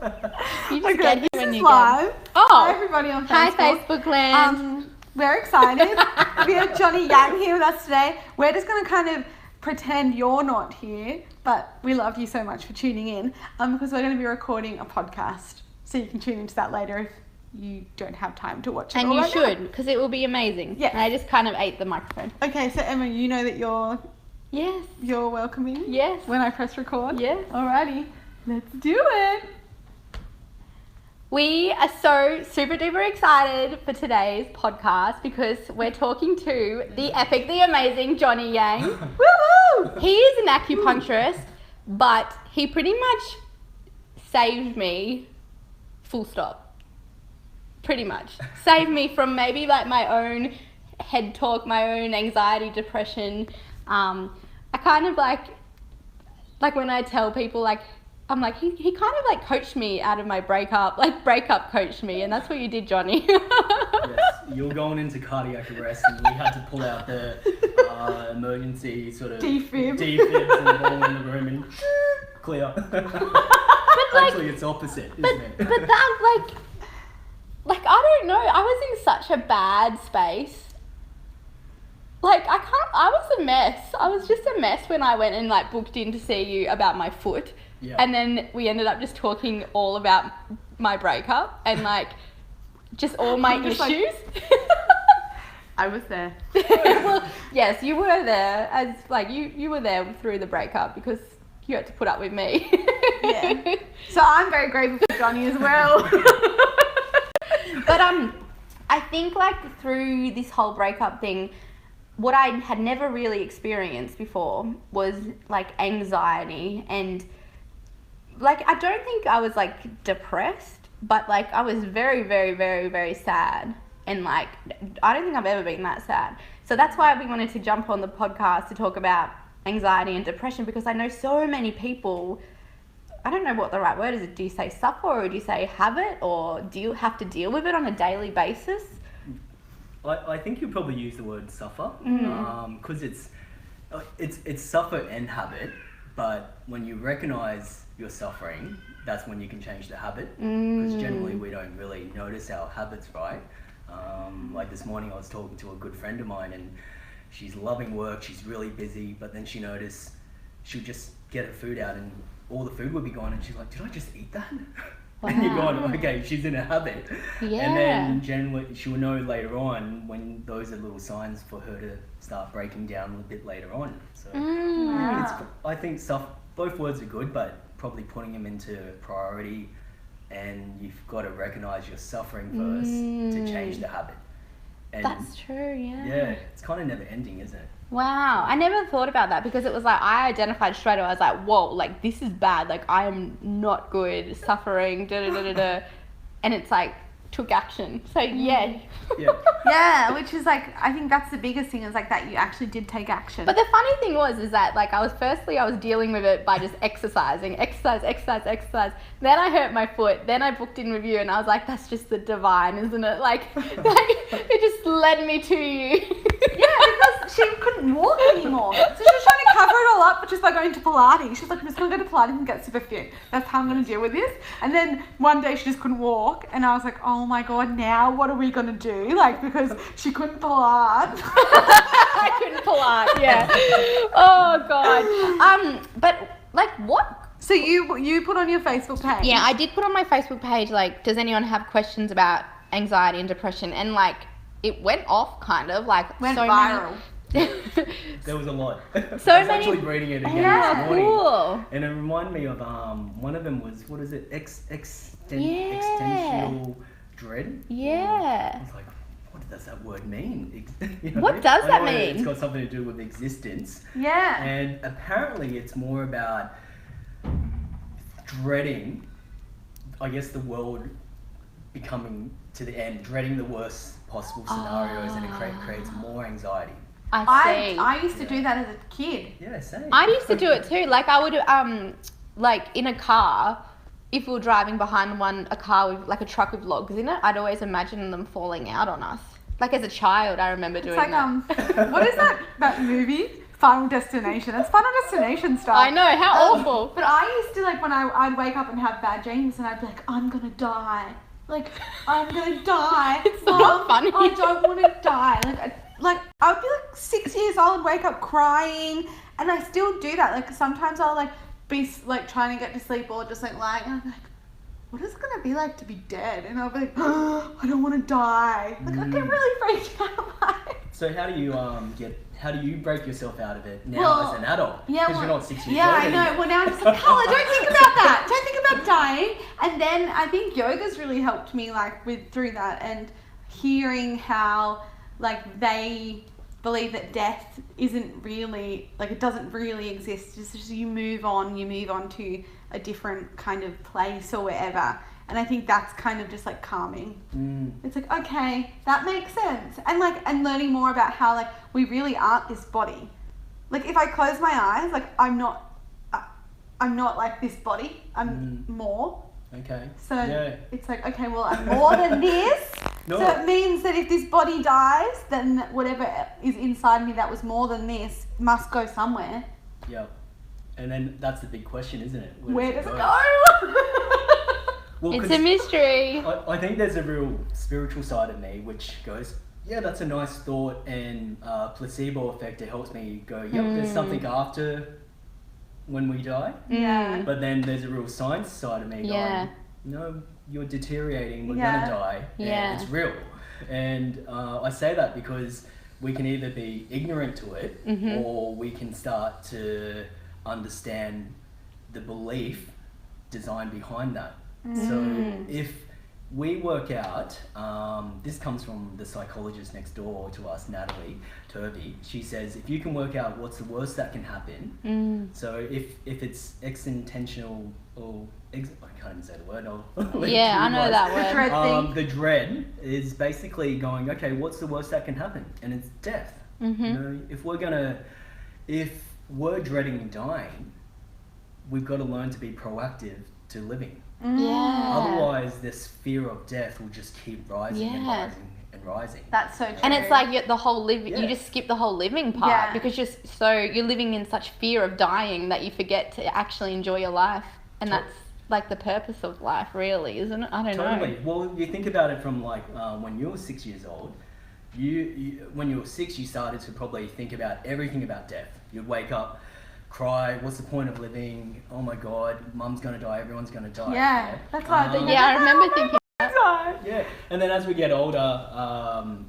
You just Okay, get here this when is you live. get. Oh, Hi everybody on hi Facebook. Facebook land. We're excited. We have Jonny Yang here with us today. We're just going to kind of pretend you're not here, but we love you so much for tuning in because we're going to be recording a podcast. So you can tune into that later if you don't have time to watch it. And you should, because it will be amazing. Yeah. And I just kind of ate the microphone. Okay, so Emma, you know that you're welcoming? Yes. When I press record? Yes. Alrighty, let's do it. We are so super duper excited for today's podcast because we're talking to the epic, the amazing Jonny Yang. Woohoo! He is an acupuncturist, but he pretty much saved me, full stop. Pretty much. Saved me from maybe like my own head talk, my own anxiety, depression. I kind of like when I tell people like, I'm like, he kind of like coached me out of my breakup coached me, and that's what you did, Jonny. Yes, you were going into cardiac arrest and we had to pull out the emergency sort of defibs and all in the room and clear. Actually, it's opposite, isn't it? But that like I don't know, I was in such a bad space. Like I was a mess. I was just a mess when I went and like booked in to see you about my foot. Yeah. And then we ended up just talking all about my breakup and like just all my issues. I was there. Well, yes, you were there as like you were there through the breakup because you had to put up with me. Yeah. So I'm very grateful for Jonny as well. But I think like through this whole breakup thing, what I had never really experienced before was like anxiety, and like I don't think I was like depressed, but like I was very, very, very, very sad, and like I don't think I've ever been that sad. So that's why we wanted to jump on the podcast to talk about anxiety and depression, because I know so many people, I don't know what the right word is. Do you say suffer, or do you say have it, or do you have to deal with it on a daily basis? I think you probably use the word suffer, because it's suffer and habit, but when you recognize you're suffering, that's when you can change the habit, because generally we don't really notice our habits, right? Like this morning I was talking to a good friend of mine and she's loving work, she's really busy, but then she noticed she'll just get her food out and all the food would be gone, and she's like, did I just eat that? Wow. And you're going, okay, she's in a habit. Yeah. And then generally she'll know later on when those are little signs for her to start breaking down a little bit later on. So I think both words are good, but probably putting them into priority, and you've got to recognize you're suffering first to change the habit. And that's true, yeah. Yeah, it's kind of never ending, isn't it? Wow, I never thought about that, because it was like I identified straight away. I was like, whoa, like this is bad. Like I am not good, suffering, and it's like took action. So yeah. Yeah, which is like, I think that's the biggest thing, is like that you actually did take action. But the funny thing is that like I was dealing with it by just exercise. Then I hurt my foot. Then I booked in with you, and I was like, that's just the divine, isn't it? Like it just led me to you. Yeah, because she couldn't walk anymore. So she was trying to cover it all up just by going to Pilates. She's like, I'm just going to go to Pilates and get super fit. That's how I'm going to deal with this. And then one day she just couldn't walk, and I was like, oh my God, now what are we going to do? Like, because she couldn't Pilates. I couldn't Pilates, yeah. Oh God. But like what? So you put on your Facebook page. Yeah, I did put on my Facebook page, like, does anyone have questions about anxiety and depression? And like, it went off kind of, like, went so viral. There was a lot. So I was many. actually reading it again this morning. Cool. And it reminded me of one of them was, what is it? Existential dread. Yeah. I was like, what does that word mean? What does that mean? It's got something to do with existence. Yeah. And apparently it's more about dreading, I guess, the world becoming to the end, dreading the worst possible scenarios, and it creates more anxiety. I used to do that as a kid. Yeah, same. I used to do it too. Like I would, like in a car, if we were driving behind a car with like a truck with logs in it, I'd always imagine them falling out on us. Like as a child, I remember doing that. What is that movie? Final Destination. It's Final Destination stuff. I know, how awful. But I used to, like, when I'd wake up and have bad dreams and I'd be like, I'm gonna die. Like, I'm gonna die. It's Mom, not funny. I don't want to die. Like I would be like 6 years old and wake up crying, and I still do that. Like, sometimes I'll like be like trying to get to sleep or just like lying, and I'm like, what is it gonna be like to be dead? And I'll be like, oh, I don't want to die. Like, I get really freaked out by it. So how do you break yourself out of it now as an adult? Yeah, Because you're not 6 years yeah, old I know. anymore. Well, now I'm just like, Carla, don't think about that. Don't think about dying. And then I think yoga's really helped me, like, through that, and hearing how, like, they believe that death isn't really, like, it doesn't really exist. It's just you move on to a different kind of place or wherever. And I think that's kind of just like calming. It's like, okay, that makes sense. And like, and learning more about how, like, we really aren't this body. Like, if I close my eyes, like, I'm not like this body. I'm more. Okay. So yeah. it's like, okay, well, I'm more than this. No. So it means that if this body dies, then whatever is inside me that was more than this must go somewhere. Yep. And then that's the big question, isn't it? Where does it go? Well, It's a mystery. I think there's a real spiritual side of me which goes, yeah, that's a nice thought, and placebo effect, it helps me go, yep, there's something after when we die. Yeah. But then there's a real science side of me Yeah. going, no, you're deteriorating, we're Yeah. gonna die, Yeah. and it's real. And I say that because we can either be ignorant to it, or we can start to understand the belief design behind that. So if we work out, this comes from the psychologist next door to us, Natalie Turvey. She says, if you can work out what's the worst that can happen, so if it's ex-intentional, or I can't even say the word. Yeah, I know that word. Dread thing. The dread is basically going, okay, what's the worst that can happen? And it's death. You know, if we're dreading dying, we've got to learn to be proactive to living. Yeah. Otherwise, this fear of death will just keep rising and Yeah. rising and rising. That's so true. And it's like the whole living, Yeah. you just skip the whole living part Yeah. because you're living in such fear of dying that you forget to actually enjoy your life. And that's like the purpose of life, really, isn't it? I don't know. Totally. Well, you think about it from like when you were 6 years old, when you were 6, you started to probably think about everything about death. You'd wake up, cry, what's the point of living? Oh my God, mum's gonna die, everyone's gonna die. Yeah, that's why I think. Yeah, I remember thinking. Yeah, and then as we get older,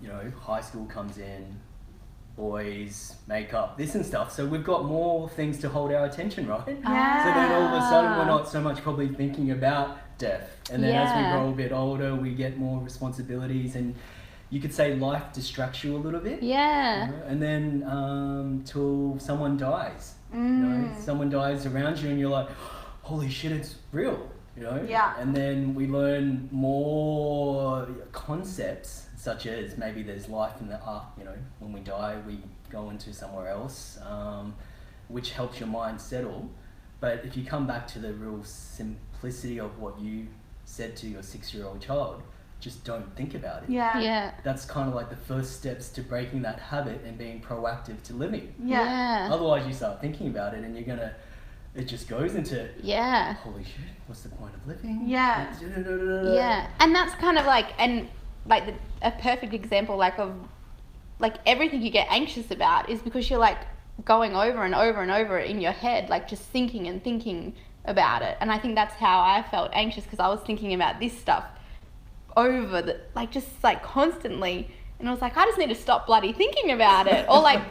you know, high school comes in, boys, makeup, this and stuff. So we've got more things to hold our attention, right? Yeah. So then all of a sudden we're not so much probably thinking about death. And then as we Yeah. grow a bit older, we get more responsibilities, and you could say life distracts you a little bit. Yeah. You know? And then till someone dies. You know, someone dies around you and you're like, holy shit, it's real. You know? Yeah. And then we learn more concepts, such as maybe there's life in the you know, when we die, we go into somewhere else, which helps your mind settle. But if you come back to the real simplicity of what you said to your 6-year-old child, just don't think about it. Yeah. Yeah. That's kind of like the first steps to breaking that habit and being proactive to living. Yeah. Otherwise, you start thinking about it and it just goes into, Yeah. holy shit, what's the point of living? Yeah. Yeah. And that's kind of like, a perfect example, like, of, like, everything you get anxious about is because you're, like, going over and over and over it in your head, like, just thinking and thinking about it. And I think that's how I felt anxious, because I was thinking about this stuff just constantly, and I was like, I just need to stop bloody thinking about it, or like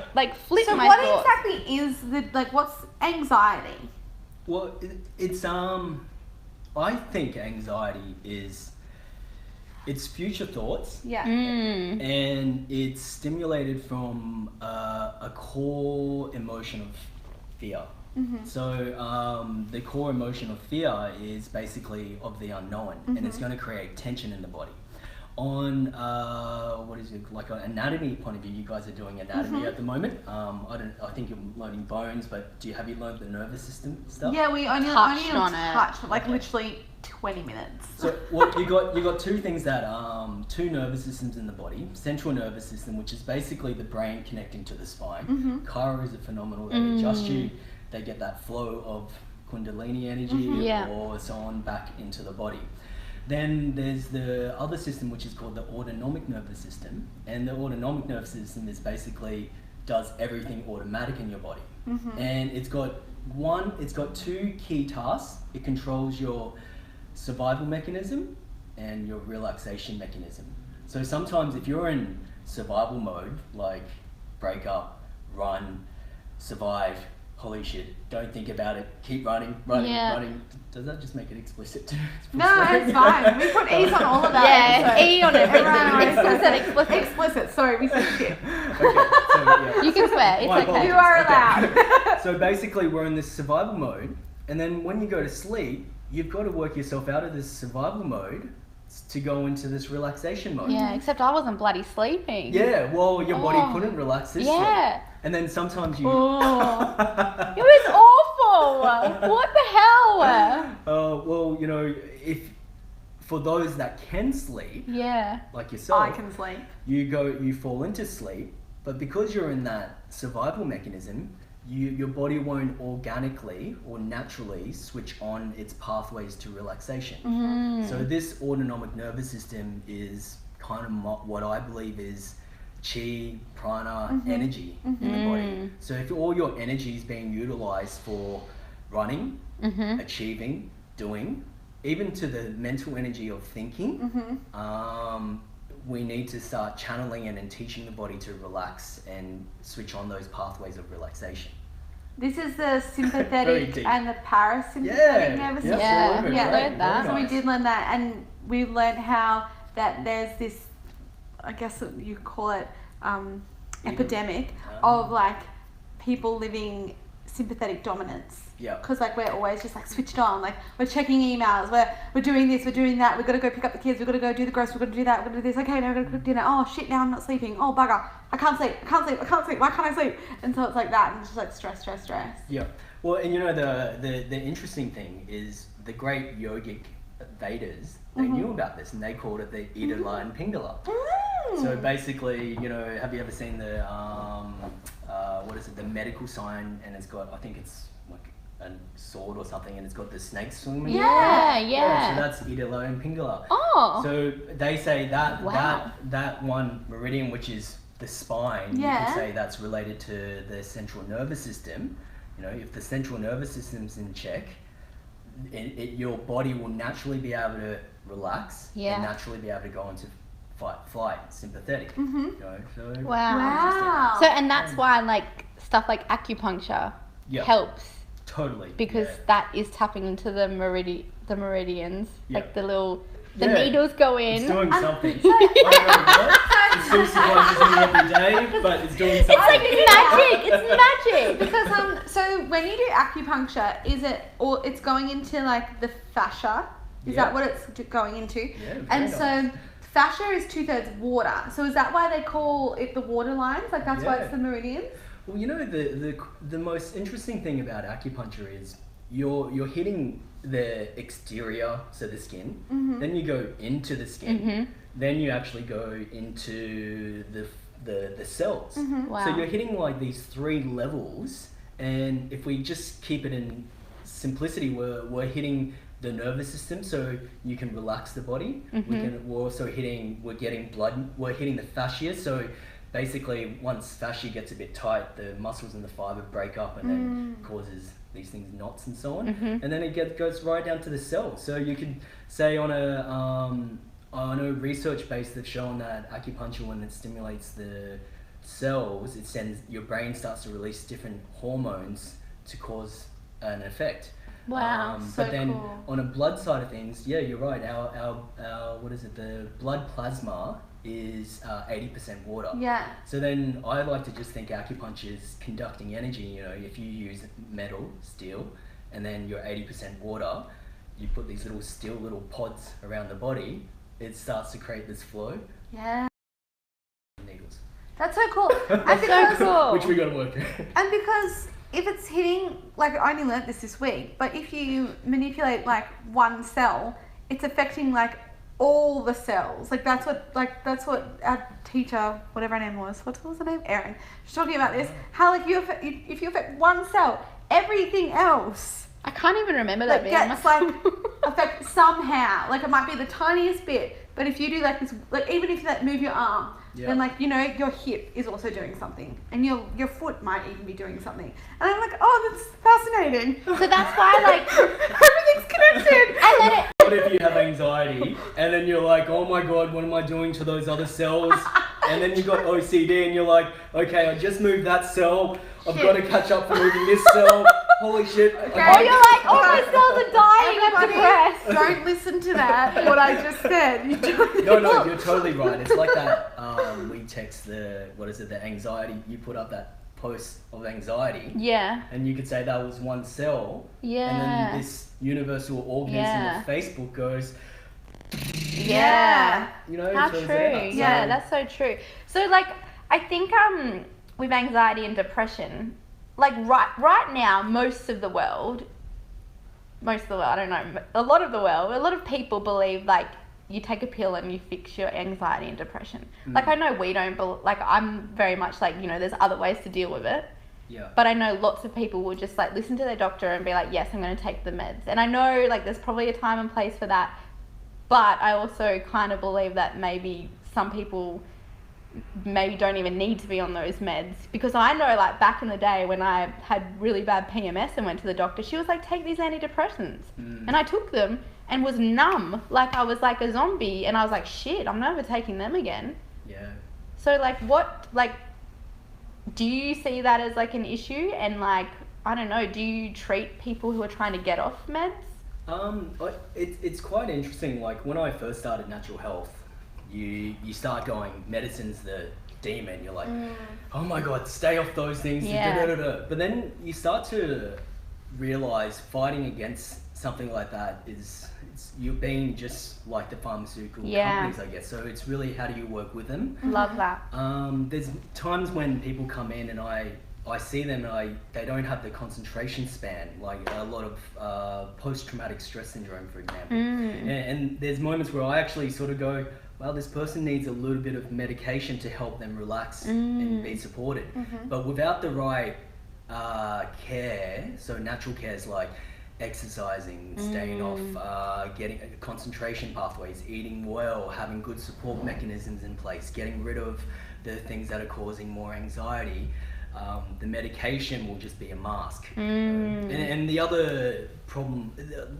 flip So my what thoughts. exactly is what's anxiety? Well, it's I think anxiety it's future thoughts, Yeah. and it's stimulated from a core emotion of fear. So the core emotion of fear is basically of the unknown, and it's going to create tension in the body. On what is it, like an anatomy point of view, you guys are doing anatomy at the moment. I think you're learning bones, but have you learned the nervous system stuff? Yeah, we only Touched on it. touched like literally 20 minutes. So you got two things that two nervous systems in the body. Central nervous system, which is basically the brain connecting to the spine. Chiro is a phenomenal. They adjust you. They get that flow of kundalini energy or so on back into the body. Then there's the other system, which is called the autonomic nervous system, and the autonomic nervous system is basically does everything automatic in your body, and it's got two key tasks. It controls your survival mechanism and your relaxation mechanism. So sometimes if you're in survival mode, like break up, run, survive, holy shit, don't think about it, keep running. Does that just make it explicit too? No, it's fine. We put E's on all of that. Yeah, E on everything. Explicit. Sorry, we said shit. Okay, so yeah. You can swear, it's My okay. apologies. You are allowed. So basically we're in this survival mode, and then when you go to sleep, you've got to work yourself out of this survival mode to go into this relaxation mode. Yeah, except I wasn't bloody sleeping. Yeah, well, your body couldn't relax this Yeah. way. And then sometimes you... Oh. It was awful. What the hell? Well, you know, if for those that can sleep, Yeah. like yourself, I can sleep. you fall into sleep, but because you're in that survival mechanism, your body won't organically or naturally switch on its pathways to relaxation. So this autonomic nervous system is kind of what I believe is chi, prana, energy in the body. So if all your energy is being utilized for running, achieving, doing, even to the mental energy of thinking, we need to start channeling it and teaching the body to relax and switch on those pathways of relaxation. This is the Very sympathetic deep. and the parasympathetic nervous system. Yeah, very yeah, good. learned that. Very So we nice. did learn that, and we learned how that there's this, I guess you call it epidemic of like people living sympathetic dominance. Yeah. Because like we're always just like switched on, like we're checking emails, we're doing this, we're doing that, we've got to go pick up the kids, we've got to go do the groceries, we've got to do that, we've got to do this, okay, now we've got to cook dinner, oh shit, now I'm not sleeping, oh bugger, I can't sleep, why can't I sleep? And so it's like that, and it's just like stress. Yeah. Well, and you know, the interesting thing is the great yogic Vedas, they knew about this, and they called it the Idala and Pingala. So basically, you know, have you ever seen the what is it, the medical sign, and it's got, I think it's like a sword or something, and it's got the snake swimming. Yeah. So that's Idala and Pingala. Oh. So they say that Wow. that one meridian, which is the spine, you Yeah. could say that's related to the central nervous system. You know, if the central nervous system's in check, your body will naturally be able to relax and naturally be able to go into fight, flight, sympathetic. You know, so Wow. So, and that's why like stuff like acupuncture helps totally because that is tapping into the meridians, Yeah. like the Yeah. needles go in. It's doing something. I don't know what. It still surprises me every day, but it's doing something. It's like magic. It's magic. Because so when you do acupuncture, is it or it's going into like the fascia? Is that what it's going into? Yeah, very and nice. so fascia is 2/3 water. So is that why they call it the water lines? Like that's why Yeah. it's the meridians? Well, you know, the most interesting thing about acupuncture is you're hitting the exterior, so the skin. Then you go into the skin. Then you actually go into the cells. Wow. So you're hitting like these 3 levels, and if we just keep it in simplicity, we're hitting the nervous system, so you can relax the body. We're getting blood. We're hitting the fascia, so basically once fascia gets a bit tight, the muscles and the fiber break up, and then causes these things, knots and so on. And then it goes right down to the cells. So you could say on a research base, they've shown that acupuncture, when it stimulates the cells, your brain starts to release different hormones to cause an effect. Wow. But then cool. on a blood side of things, yeah, you're right. Our what is it? The blood plasma is 80% water. Yeah. So then I like to just think acupuncture is conducting energy. You know, if you use metal, steel, and then you're 80% water, you put these little pods around the body, it starts to create this flow. Yeah. Needles. That's so cool. And So because, cool. Which we got to work. and because if it's hitting, like I only learnt this week, but if you manipulate like one cell, it's affecting like all the cells. Like that's what our teacher, whatever her name was, what was her name? Erin. She's talking about this. How like if you affect one cell, everything else I can't even remember that like bit. gets like affect somehow. Like it might be the tiniest bit, but if you do like this, like even if you like move your arm, then like you know your hip is also doing something, and your foot might even be doing something. And I'm like, oh, that's fascinating. So that's why like Everything's connected. and then it What if you have anxiety and then you're like, oh my god, what am I doing to those other cells? And then you got OCD and you're like, okay, I just moved that cell. I've got to catch up for moving this cell. Holy shit. or you're like, oh my cells are dying, I'm Everybody, depressed. don't listen to that. What I just said. You don't. No, you're totally right. It's like that. We text the anxiety. You put up that post of anxiety, Yeah. and you could say that was one cell, and Yeah. then this universal organism Yeah. of Facebook goes, Yeah. you know, How throws true. it out. Yeah, So- that's so true. So like I think with anxiety and depression, like right now most of the world, I don't know, a lot of people believe like you take a pill and you fix your anxiety and depression. Like I know we don't, like I'm very much like, you know, there's other ways to deal with it. Yeah. But I know lots of people will just like listen to their doctor and be like, yes, I'm going to take the meds. And I know like there's probably a time and place for that. But I also kind of believe that maybe some people maybe don't even need to be on those meds. Because I know like back in the day when I had really bad PMS and went to the doctor, she was like, take these antidepressants. And I took them and was numb. Like I was like a zombie. And I was like, shit, I'm never taking them again. Yeah. So like do you see that as like an issue? And like, I don't know, do you treat people who are trying to get off meds? It's quite interesting. Like when I first started natural health, you start going, medicine's the demon. You're like, oh my god, stay off those things. Yeah. Da-da-da-da. But then you start to realize fighting against something like that is you're being just like the pharmaceutical companies, I guess. So it's really how do you work with them. Love that. There's times when people come in and I see them and they don't have the concentration span, like a lot of post-traumatic stress syndrome, for example. And there's moments where I actually sort of go, well, this person needs a little bit of medication to help them relax and be supported. But without the right care, so natural care is like exercising, staying off, getting concentration pathways, eating well, having good support mechanisms in place, getting rid of the things that are causing more anxiety. The medication will just be a mask. And the other problem,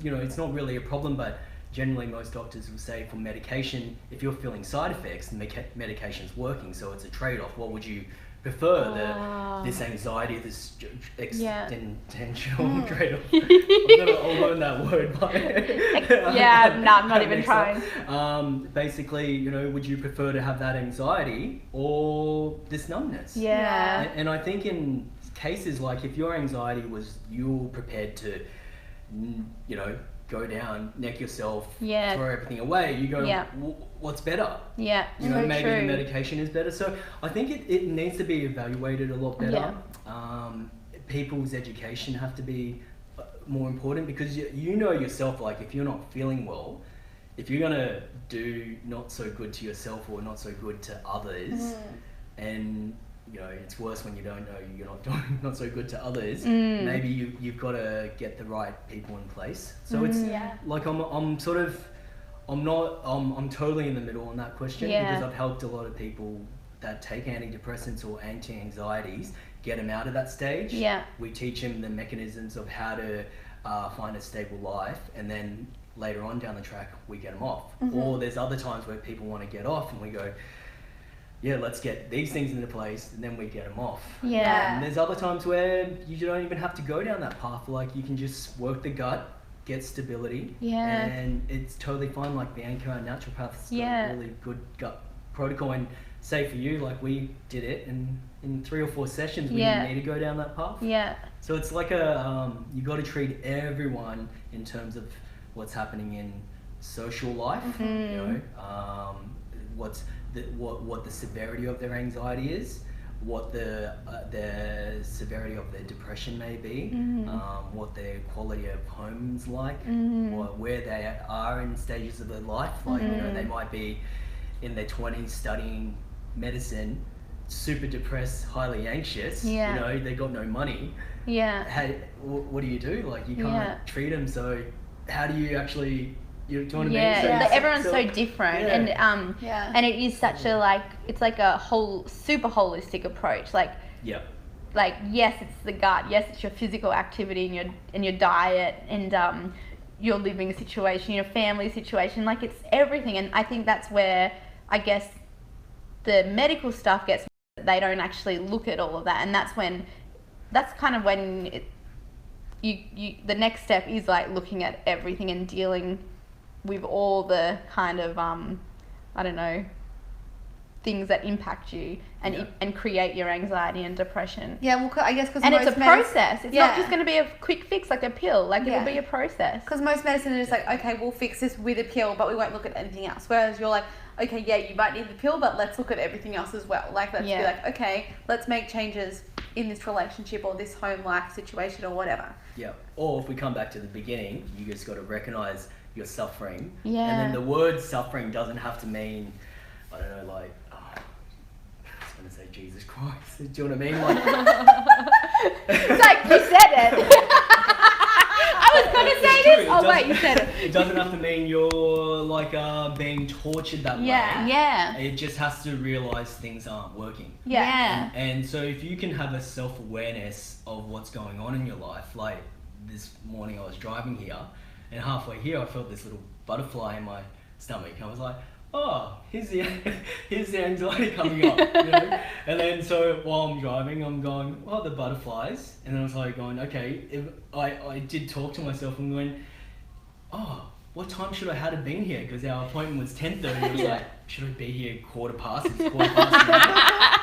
you know, it's not really a problem, but generally most doctors will say for medication, if you're feeling side effects, the medication's working, so it's a trade-off. What would you prefer? This anxiety, this existential trade-off. I'll learn that word by I'm not even trying. Basically, you know, would you prefer to have that anxiety or this numbness? Yeah. And I think in cases like if your anxiety was you're prepared to, you know, go down, neck yourself, throw everything away, you go, what's better? Yeah, You know, so maybe true. the medication is better. So I think it needs to be evaluated a lot better. People's education have to be more important because you know yourself, like if you're not feeling well, if you're gonna do not so good to yourself or not so good to others, and you know it's worse when you don't know you're not doing not so good to others. Maybe you've got to get the right people in place. So it's like I'm totally in the middle on that question because I've helped a lot of people that take antidepressants or anti-anxieties get them out of that stage. We teach them the mechanisms of how to find a stable life, and then later on down the track we get them off. Or there's other times where people want to get off and we go, let's get these things into place, and then we get them off. And there's other times where you don't even have to go down that path. Like you can just work the gut, get stability, and it's totally fine. Like Bianca, our naturopath's got a really good gut protocol, and say for you, like we did it, and in 3 or 4 sessions we didn't need to go down that path. So it's like you got to treat everyone in terms of what's happening in social life, you know, what the severity of their anxiety is, what the severity of their depression may be, what their quality of home's like, or where they are in stages of their life. Like, you know, they might be in their 20s studying medicine, super depressed, highly anxious, you know, they got no money. What do you do? Like, you can't treat them, so how do you actually, you know what I mean? So everyone's so different, and it is such a, like, it's like a whole super holistic approach. Like, like, yes, it's the gut, yes, it's your physical activity and your diet and your living situation, your family situation, like, it's everything. And I think that's where, I guess, the medical stuff gets, they don't actually look at all of that, and that's kind of when you the next step is like looking at everything and dealing with all the kind of I don't know, things that impact you and create your anxiety and depression. Yeah, well, I guess because it's a process. It's not just going to be a quick fix like a pill. Like, it'll be a process. Because most medicine is like, okay, we'll fix this with a pill, but we won't look at anything else. Whereas you're like, okay, yeah, you might need the pill, but let's look at everything else as well. Like, let's be like, okay, let's make changes in this relationship or this home life situation or whatever. Yeah. Or if we come back to the beginning, you just got to recognize you're suffering. Yeah. And then the word suffering doesn't have to mean, I don't know, like, I was going to say Jesus Christ. Do you know what I mean? Like, it's like, you said it. I was going to say this. Oh, wait, you said it. It doesn't have to mean you're like being tortured that way. Yeah. It just has to realize things aren't working. Yeah. And so if you can have a self-awareness of what's going on in your life, like this morning I was driving here, and halfway here I felt this little butterfly in my stomach. I was like, oh, here's the anxiety coming up, you know? And then so while I'm driving, I'm going, oh, the butterflies. And then I was like going, okay, if I did talk to myself and going, oh, what time should I have been here? Because our appointment was 10:30. I was like, should I be here quarter past? It's quarter past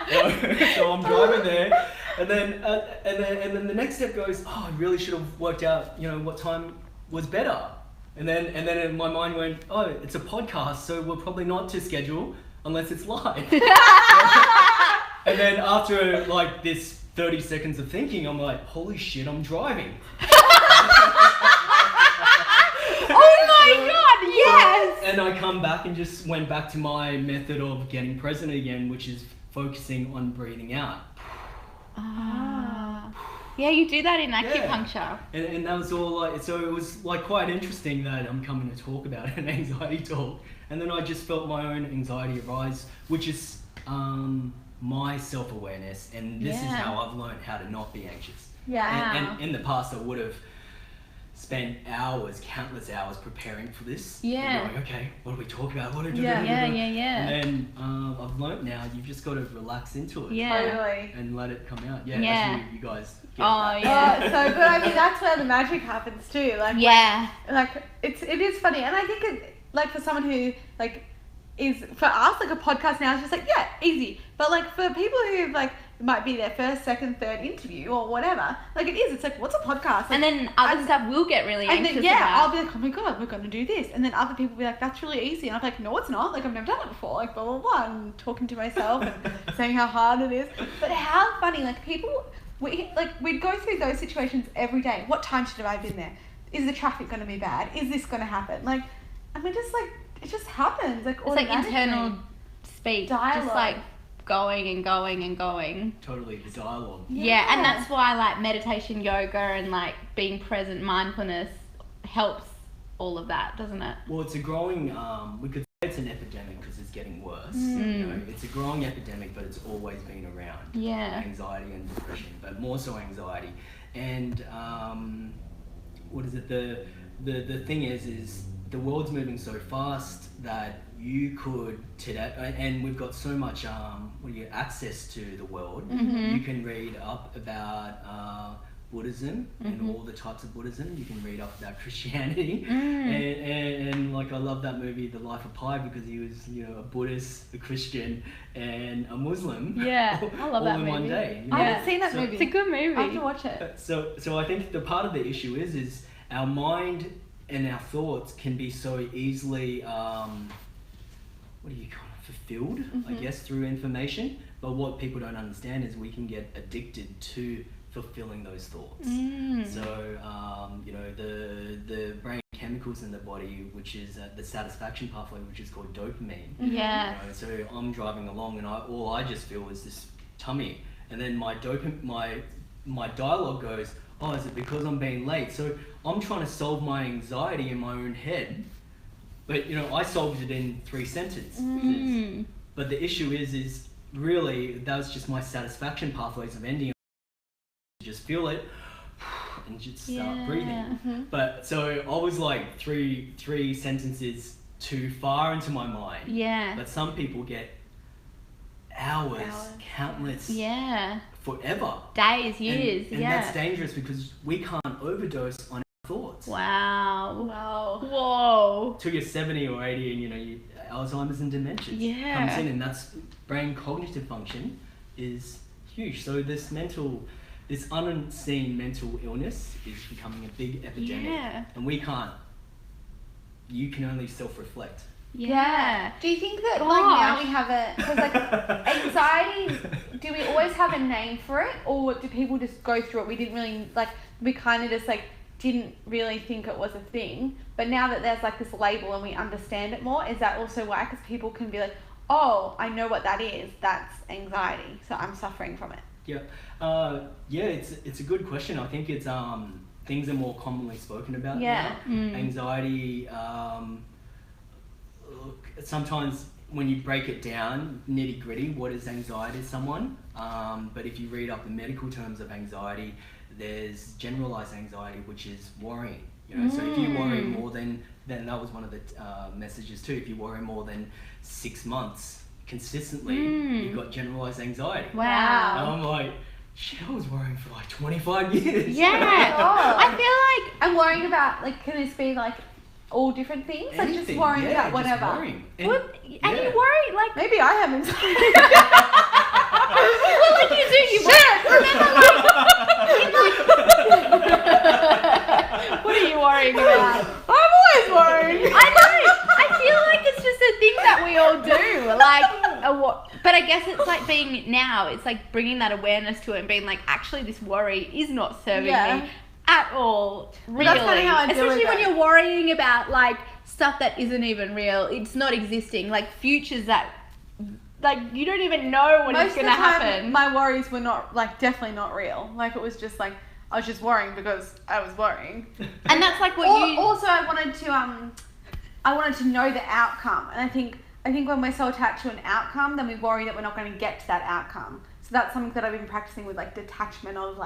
now. So I'm driving there, and then the next step goes, oh, I really should have worked out, you know, what time was better. And then in my mind went, oh, it's a podcast, so we're probably not to schedule unless it's live. And then after like this 30 seconds of thinking, I'm like, holy shit, I'm driving. Oh my God, yes! And I come back and just went back to my method of getting present again, which is focusing on breathing out. Yeah, you do that in acupuncture. Yeah. And that was all like, so it was like quite interesting that I'm coming to talk about an anxiety talk. And then I just felt my own anxiety arise, which is my self-awareness. And this is how I've learned how to not be anxious. Yeah. And in the past, I would have spent countless hours preparing for this. Yeah. And going, okay, what do we talk about? What do we do? Yeah. And then I've learned now, you've just got to relax into it. Yeah. Totally. And let it come out. Yeah. That's you guys get that. Oh, so good. I mean, that's where the magic happens too. Like, like it is funny, and I think it, like, for someone who like is, for us, like, a podcast now is just like, yeah, easy. But like for people who like might be their first, second, third interview or whatever, like, it is. It's like, what's a podcast? Like, and then other stuff will get really anxious and then, about. I'll be like, oh my God, we're going to do this. And then other people will be like, that's really easy. And I'm like, no, it's not. Like, I've never done it before. Like, blah, blah, blah. And talking to myself and saying how hard it is. But how funny, like, people, we'd go through those situations every day. What time should I have been there? Is the traffic going to be bad? Is this going to happen? Like, and we're just like, it just happens. Like, it's like internal speech. Dialogue. Just like going and going and going. Totally, the dialogue. Yeah, and that's why like meditation, yoga, and like being present, mindfulness helps all of that, doesn't it? Well, it's a growing, we could say it's an epidemic because it's getting worse. You know, it's a growing epidemic, but it's always been around. Yeah. Anxiety and depression, but more so anxiety. And what is it? The thing is the world's moving so fast that you could today, and we've got so much access to the world. You can read up about Buddhism and all the types of Buddhism. You can read up about Christianity, and like, I love that movie, The Life of Pi, because he was, you know, a Buddhist, a Christian, and a Muslim. Yeah, I love that all in movie. one day. I haven't seen that movie. It's a good movie. I have to watch it. So I think the part of the issue is our mind and our thoughts can be so easily, fulfilled, I guess, through information. But what people don't understand is we can get addicted to fulfilling those thoughts. So, the brain chemicals in the body, which is the satisfaction pathway, which is called dopamine. Yeah. So I'm driving along, and all I just feel is this tummy, and then my dialogue goes, oh, is it because I'm being late? So I'm trying to solve my anxiety in my own head, but I solved it in 3 sentences. But the issue is really that was just my satisfaction pathways of ending. Just feel it and just start breathing. But so I was like three sentences too far into my mind. Yeah. But some people get hours. Countless. Yeah. Forever. Days, years. And that's dangerous because we can't overdose on our thoughts. Wow. Whoa. Till you're 70 or 80 and Alzheimer's and dementia comes in, and that's brain cognitive function is huge. So this unseen mental illness is becoming a big epidemic. Yeah. And you can only self-reflect. Yeah. Do you think that now we have because anxiety, do we always have a name for it, or do people just go through it? We didn't really we kind of just didn't really think it was a thing, but now that there's this label and we understand it more, is that also why? Because people can be like, oh, I know what that is, that's anxiety, so I'm suffering from it. It's a good question. I think it's things are more commonly spoken about now. Anxiety, sometimes when you break it down, nitty gritty, what is anxiety to someone? But if you read up the medical terms of anxiety, there's generalized anxiety, which is worrying. So if you worry more than that was one of the messages too. If you worry more than 6 months consistently, you've got generalized anxiety. Wow. And I'm like, shit, I was worrying for 25 years. Yeah. I feel like I'm worrying about can this be all different things? Anything, just worrying about whatever. Just worrying. and you worry maybe I have anxiety. Well, you do. You worry. What are you worrying about? I'm always worried. I know. I feel like it's just a thing that we all do. But I guess it's it's bringing that awareness to it and being actually this worry is not serving me at all. Really. That's kind of how I do Especially it, when you're worrying about stuff that isn't even real. It's not existing. Futures that you don't even know when it's going to happen. My worries were not definitely not real. It was just I was just worrying because I was worrying. And that's what you... Also, I wanted to know the outcome. And I think when we're so attached to an outcome, then we worry that we're not going to get to that outcome. So that's something that I've been practicing with detachment of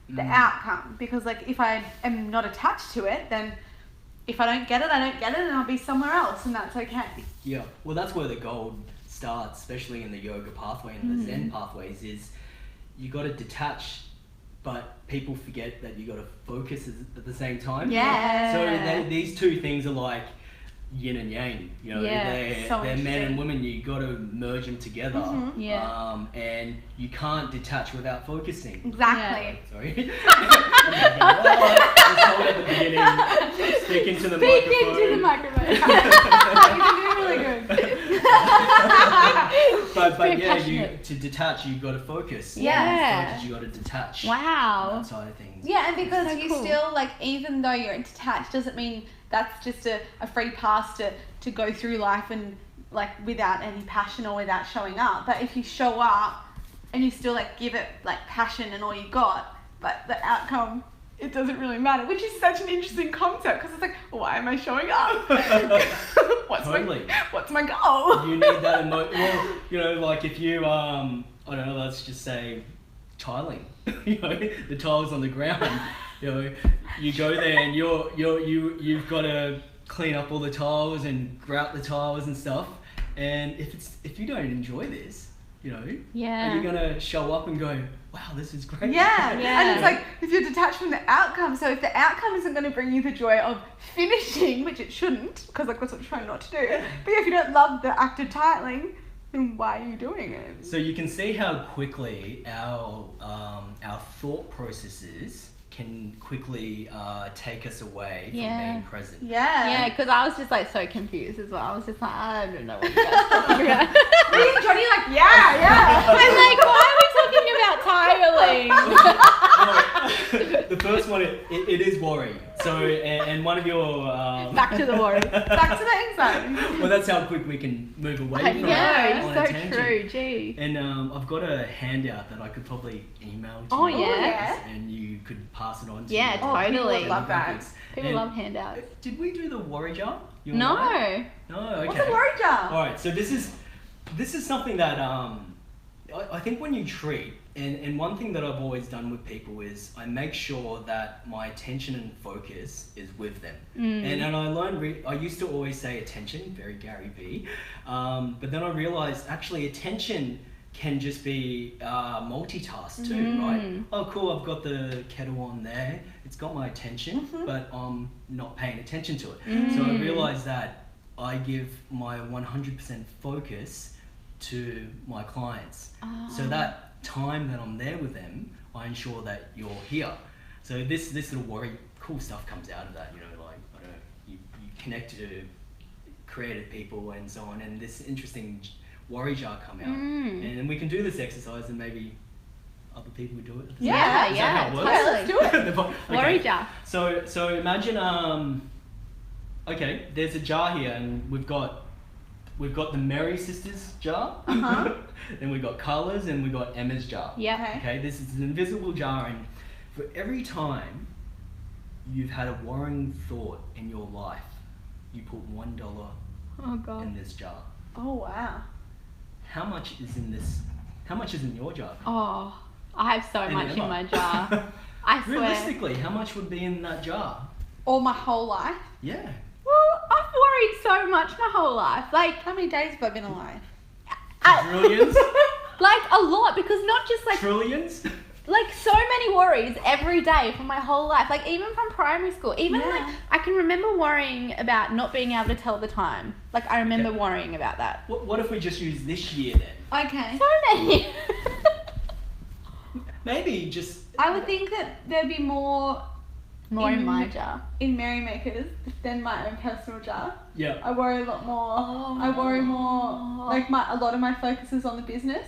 the outcome. Because if I am not attached to it, then if I don't get it, I don't get it, and I'll be somewhere else, and that's okay. Yeah, well, that's where the gold starts, especially in the yoga pathway and the Zen pathways, is you got to detach, but people forget that you got to focus at the same time. Yeah. So these two things are yin and yang. They're men and women. You got to merge them together. Yeah. And you can't detach without focusing. Exactly. Sorry. Just hold at the beginning. Speak into the microphone. You're doing really good. but to detach, you've got to focus. Yeah. Focus, you got to detach. Wow. That side of things. Yeah, and because you cool. still even though you're detached, doesn't mean that's just a free pass to go through life and without any passion or without showing up. But if you show up and you still give it passion and all you got, but the outcome, it doesn't really matter, which is such an interesting concept because it's why am I showing up? What's my goal? You need that if you I don't know, let's just say tiling. The tiles on the ground. You go there and you've got to clean up all the tiles and grout the tiles and stuff. And if you don't enjoy this, are you gonna show up and go, wow, this is great? Yeah. And it's if you're detached from the outcome, so if the outcome isn't going to bring you the joy of finishing, which it shouldn't, because that's what you're trying not to do. But if you don't love the act of tiling, then why are you doing it? So you can see how quickly our thought processes can quickly take us away from Yeah. being present. Yeah, because I was just like so confused as well. I was just like, I don't know what you guys are talking about. Me and Johnny like, yeah. I'm like, why are we talking about tiling? The first one, it is worry. So, and one of your... Back to the worry. Back to the anxiety. Well, that's how quick we can move away I from know, it on a it's so tangent. true, gee. And I've got a handout that I could probably email to Oh, you yeah. guys, and you could pass it on to Yeah, your totally. People love that. demographics. People And love handouts. Did we do the worry jar? You and No. I? No, okay. What's a worry jar? All right, so this is something that I think when you treat, and one thing that I've always done with people is I make sure that my attention and focus is with them. And I learned, I used to always say attention, very Gary Vee, but then I realized actually attention can just be multitask too, right? Oh cool, I've got the kettle on there, it's got my attention, but I'm not paying attention to it. So I realized that I give my 100% focus to my clients. So that time that I'm there with them, I ensure that you're here. So this little worry, cool stuff comes out of that, you know, like, I don't know, you connect to creative people and so on, and this interesting worry jar come out. And then we can do this exercise and maybe other people do it. Yeah, Is that how it works? totally. Let's do it. Okay. Worry jar. So imagine, okay, there's a jar here, and we've got the Mary Sisters jar, then we've got Carla's, and we've got Emma's jar. Yep. Okay. Okay, this is an invisible jar, and for every time you've had a worrying thought in your life, you put $1 Oh god. in this jar. Oh wow. How much is in this? How much is in your jar? Oh, I have so And much in Emma? my jar. I swear. Realistically, how much would be in that jar? All my whole life. Yeah. Well, I've worried so much my whole life. Like, How many days have I been alive? Trillions? like a lot, because not just like Trillions? like so many worries every day for my whole life. Like even from primary school, even Yeah. like I can remember worrying about not being able to tell the time. Like I remember Okay. worrying about that. What if we just use this year then? Okay. So many. Maybe just... I would think that there'd be more More in my jar. in Merrymakers than my own personal jar. Yeah. I worry a lot more. I worry more. Like a lot of my focus is on the business.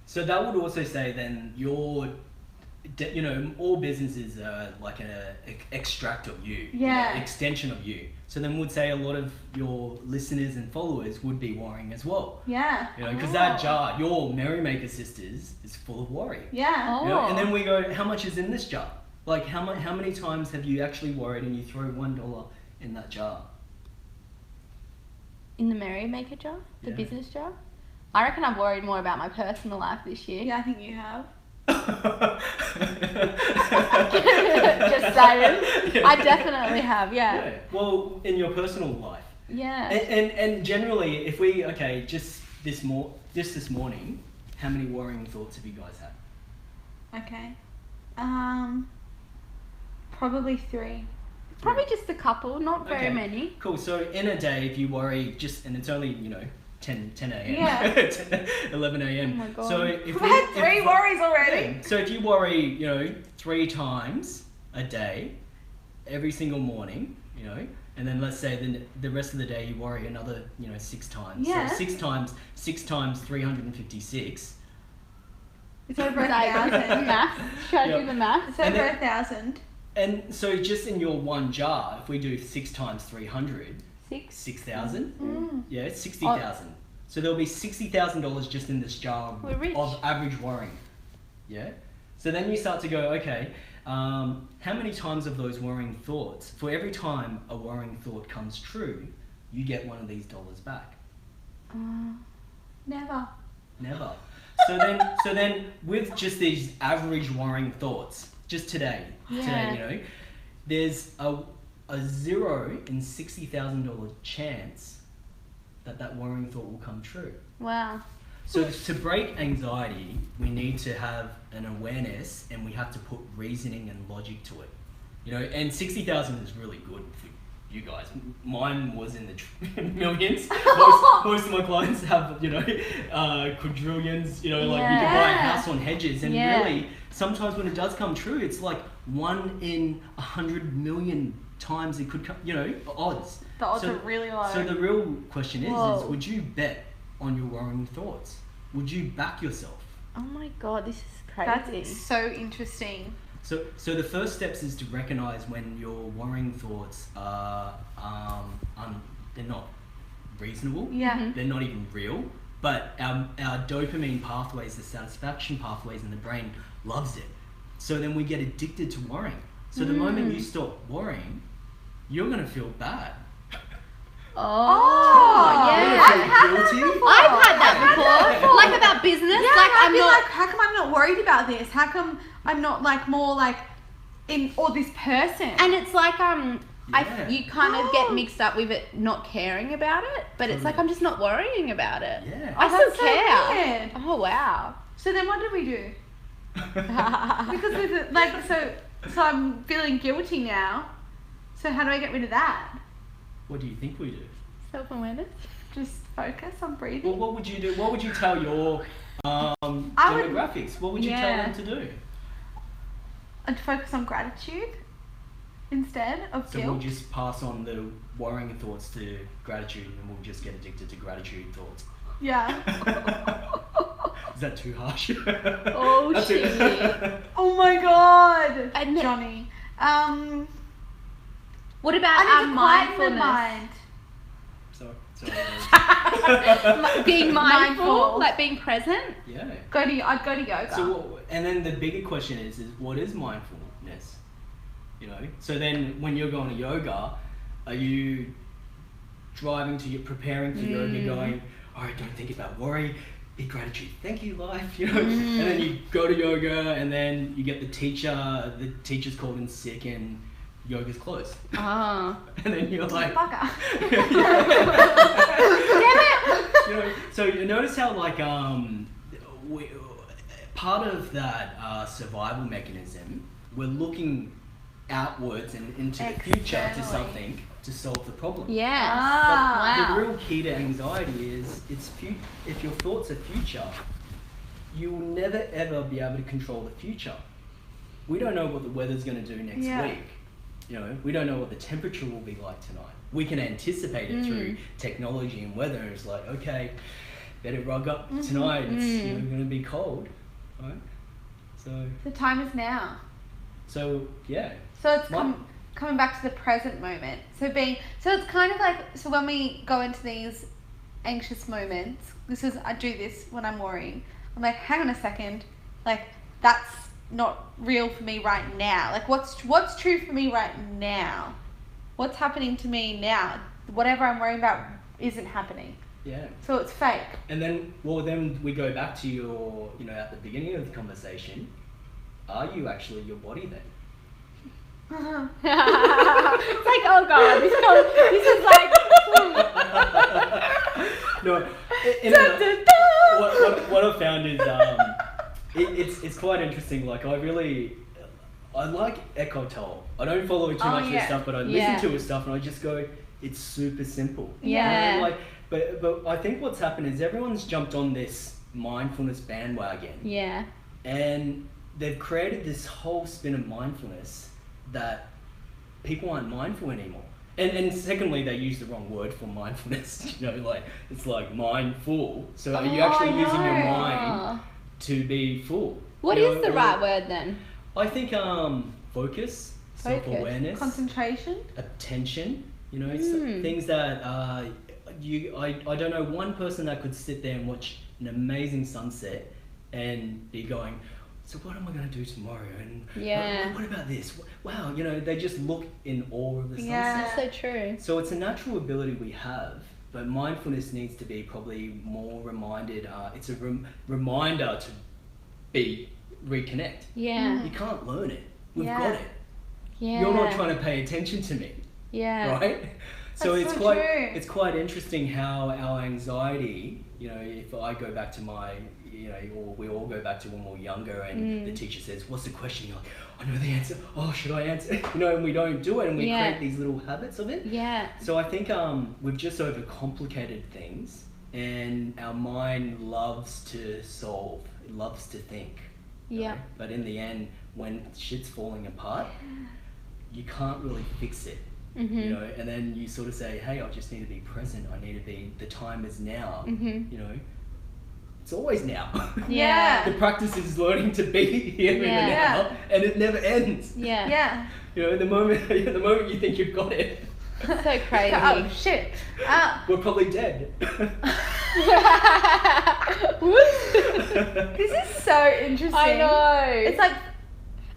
So that would also say then you know, all businesses are like an extract of you. Yeah. Extension of you. So then would say a lot of your listeners and followers would be worrying as well. Yeah. You know, because that jar, your Merrymaker Sisters, is full of worry. Yeah. Oh. You know, and then we go, how much is in this jar? Like how many times have you actually worried and you throw $1 in that jar? In the Merrymaker jar? The Yeah. business jar? I reckon I've worried more about my personal life this year. Yeah, I think you have. Just saying. Yeah. I definitely have, yeah. Yeah. Well, in your personal life. Yeah. And generally, if we just this morning, how many worrying thoughts have you guys had? Okay. Probably 3. Probably just a couple, not very Okay. many. Cool. So in a day, if you worry and it's only 10 a.m. Yeah. 10, 11 a.m. Oh my God. So if I've had 3 worries already. Yeah. So if you worry, 3 times a day, every single morning, and then let's say the rest of the day you worry another, 6 times. Yeah. So 6 times 356. It's over Was I the 1,000. maths? Should I Yeah. do the maths? It's And over then- 1,000. And so just in your one jar, if we do 6 times 300, 6? 6,000. Yeah, it's 60,000. So there'll be $60,000 just in this jar We're rich. of average worrying. Yeah. So then you start to go, okay, how many times of those worrying thoughts? For every time a worrying thought comes true, you get one of these dollars back. Never. Never. So then with just these average worrying thoughts, just today, there's a 0 in $60,000 chance that worrying thought will come true. Wow. So to break anxiety, we need to have an awareness, and we have to put reasoning and logic to it. And 60,000 is really good for you guys. Mine was in the millions. Most of my clients have, quadrillions. Like you can buy a house on hedges, and really sometimes when it does come true, it's like, 1 in 100 million times it could come, odds. The odds are really low. So the real question is Whoa. would you bet on your worrying thoughts? Would you back yourself? Oh my god, this is That's crazy. so interesting. So the first steps is to recognize when your worrying thoughts are they're not reasonable. Yeah. Mhm. They're not even real. But our dopamine pathways, the satisfaction pathways in the brain loves it. So then we get addicted to worrying. So the moment you stop worrying, you're gonna feel bad. Oh, You're yeah. gonna feel guilty. I've had that before. Like about business. Yeah, Like I'd I'm be not. like, how come I'm not worried about this? How come I'm not like more like or this person? And it's like Yeah. you kind of get mixed up with it not caring about it, but it's like I'm just not worrying about it. Yeah. I that's still so care. weird. Oh wow. So then what do we do? Because with it, like so I'm feeling guilty now. So how do I get rid of that? What do you think we do? Self-awareness. Just focus on breathing. Well, what would you do? What would you tell your I would- demographics? What would you tell Yeah. them to do? I'd focus on gratitude instead of So guilt. we'll just pass on the worrying thoughts to gratitude, and we'll just get addicted to gratitude thoughts. Yeah. Is that too harsh? Oh, That's it. shit. Oh my god. And- Johnny. What about I need to quieten mindfulness? the mind. Sorry. Being mindful, Mindful. like being present. Yeah. I'd go to yoga. So, and then the bigger question is what is mindfulness? So then when you're going to yoga, are you preparing for yoga, going, all right, don't think about worry, be gratitude, thank you, life, and then you go to yoga, and then you get the teacher's called in sick, and yoga's closed. Oh. And then you're like, Bugger. So you notice how part of that survival mechanism, we're looking outwards and into the future to Externally. something to solve the problem. Yes. Ah. The Wow. real key to anxiety is if your thoughts are future, you will never ever be able to control the future. We don't know what the weather's going to do next Yeah. week. We don't know what the temperature will be like tonight. We can anticipate it through technology and weather. It's like, okay, better rug up tonight. It's going to be cold, right? So The time is now. yeah. So it's What? coming back to the present moment. So it's kind of like, so when we go into these anxious moments, I do this when I'm worrying. I'm like, hang on a second, like that's not real for me right now. Like what's true for me right now? What's happening to me now? Whatever I'm worrying about isn't happening. Yeah. So it's fake. And then we go back to your, at the beginning of the conversation, are you actually your body then? It's like, oh god, this is like. No. What I've found is it's quite interesting. Like I like Eckhart Tolle. I don't follow too much of his stuff, but I listen to his stuff and I just go, it's super simple. Yeah. But I think what's happened is everyone's jumped on this mindfulness bandwagon. Yeah. And they've created this whole spin of mindfulness that people aren't mindful anymore. And secondly, they use the wrong word for mindfulness. It's like mindful. So are you actually using your mind to be full? What is the right word then? I think focus, self-awareness, Concentration. attention. It's things that I don't know one person that could sit there and watch an amazing sunset and be going, so what am I going to do tomorrow? And what about this? Wow, they just look in awe of the sunset. Yeah. That's so true. So it's a natural ability we have, but mindfulness needs to be probably more reminded. It's a reminder to reconnect. Yeah. You can't learn it. We've Yeah. got it. Yeah. You're not trying to pay attention to me, Yeah. right? So That's it's so quite true. it's quite interesting how our anxiety, if I go back to my, or we all go back to when we were younger and the teacher says, what's the question? You're like, I know the answer. Oh, should I answer? And we don't do it and we create these little habits of it. Yeah. So I think we've just overcomplicated things and our mind loves to solve. It loves to think. Yeah. know? But in the end, when shit's falling apart, you can't really fix it. Mm-hmm. You know, and then you sort of say, hey, I just need to be present. I need to be, the time is now. Mm-hmm. You know, it's always now. Yeah. The practice is learning to be here in the now, and it never ends. Yeah. Yeah. You know, the moment you think you've got it, That's so crazy. Oh shit. we're probably dead. This is so interesting. I know. It's like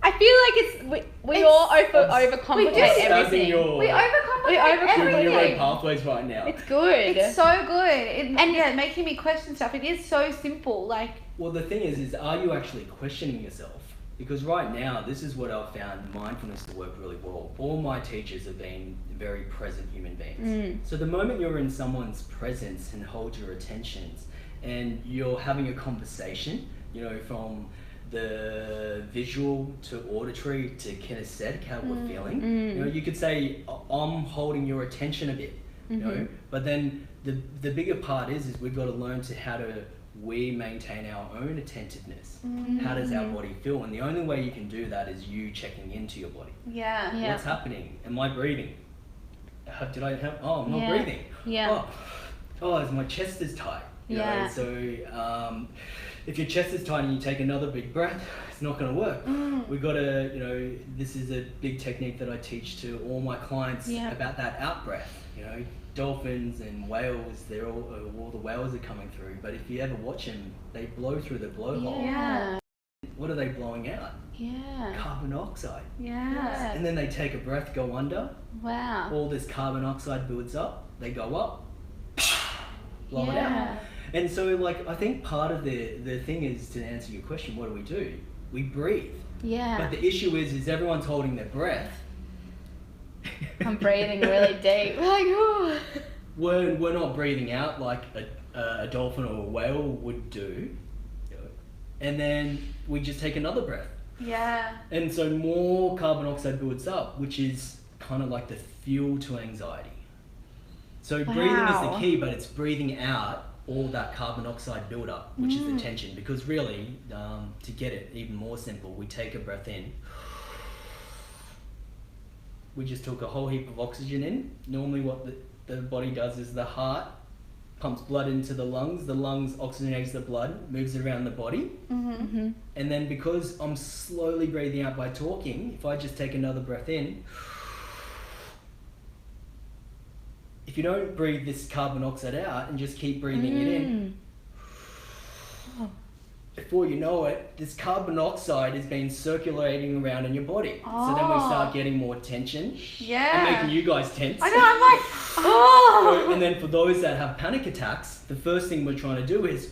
I feel like we all overcomplicate we do. everything. we overcomplicate Your neural everything. pathways right now. It's good. It's so good. And making me question stuff. It is so simple. Like, Well, the thing is are you actually questioning yourself? Because right now, this is what I've found mindfulness to work really well. All my teachers have been very present human beings. So the moment you're in someone's presence and hold your attentions, and you're having a conversation, you know, from the visual to auditory to kinesthetic, how we're feeling. You know, you could say, I'm holding your attention a bit, you know, but then the bigger part is we've got to learn to how to we maintain our own attentiveness. How does our body feel? And the only way you can do that is you checking into your body. yeah. What's happening? Am I breathing? Did I have? Oh, I'm not breathing. Yeah. Oh, my chest is tight. You Yeah. know? So if your chest is tight and you take another big breath, it's not going to work. We've got to, you know, this is a big technique that I teach to all my clients about that out breath. You know, dolphins and whales, they're all the whales are coming through. But if you ever watch them, they blow through the blowhole. Yeah. What are they blowing out? Yeah. Carbon dioxide. Yeah. And then they take a breath, go under. Wow. All this carbon dioxide builds up. They go up, blow it Yeah. out. And so, like, I think part of the thing is, to answer your question, what do? We breathe. Yeah. But the issue is everyone's holding their breath. I'm breathing really deep. Like, ooh. We're not breathing out like a dolphin or a whale would do. And then we just take another breath. Yeah. And so more carbon dioxide builds up, which is kind of like the fuel to anxiety. So breathing is the Wow. key, but it's breathing out all that carbon dioxide buildup, which is the tension. Because really, to get it even more simple, we take a breath in. We just took a whole heap of oxygen in. Normally what the body does is the heart pumps blood into the lungs oxygenates the blood, moves it around the body. Mm-hmm. And then because I'm slowly breathing out by talking, if I just take another breath in, if you don't breathe this carbon dioxide out and just keep breathing it in, before you know it, this carbon dioxide is being circulating around in your body. So then we start getting more tension Yeah. and making you guys tense. I know, I'm like, oh. And then for those that have panic attacks, the first thing we're trying to do is,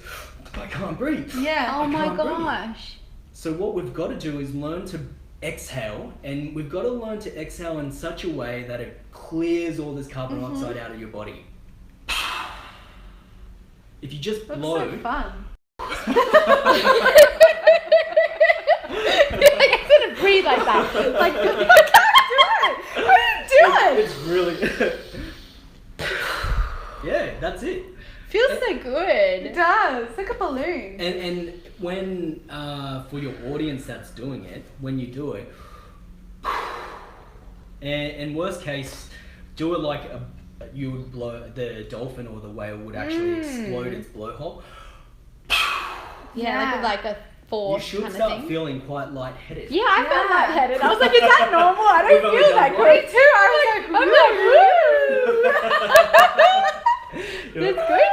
I can't breathe. Yeah. Oh my can't breathe. gosh. So what we've got to do is learn to exhale, and we've got to learn to exhale in such a way that it clears all this carbon dioxide out of your body. If you just That's blow, so fun. I couldn't breathe like that. Like, it's really yeah, that's it. feels so It good. does. It's like a balloon. And when for your audience that's doing it, when you do it, and worst case, do it like you would blow, the dolphin or the whale would actually explode its blowhole. Yeah, like a You force should kind of start thing. feeling quite lightheaded. Yeah, I felt Yeah. lightheaded. I was like, is that normal? I We've don't only feel done that one. great. Too. I was like, I'm like, woo. That's good.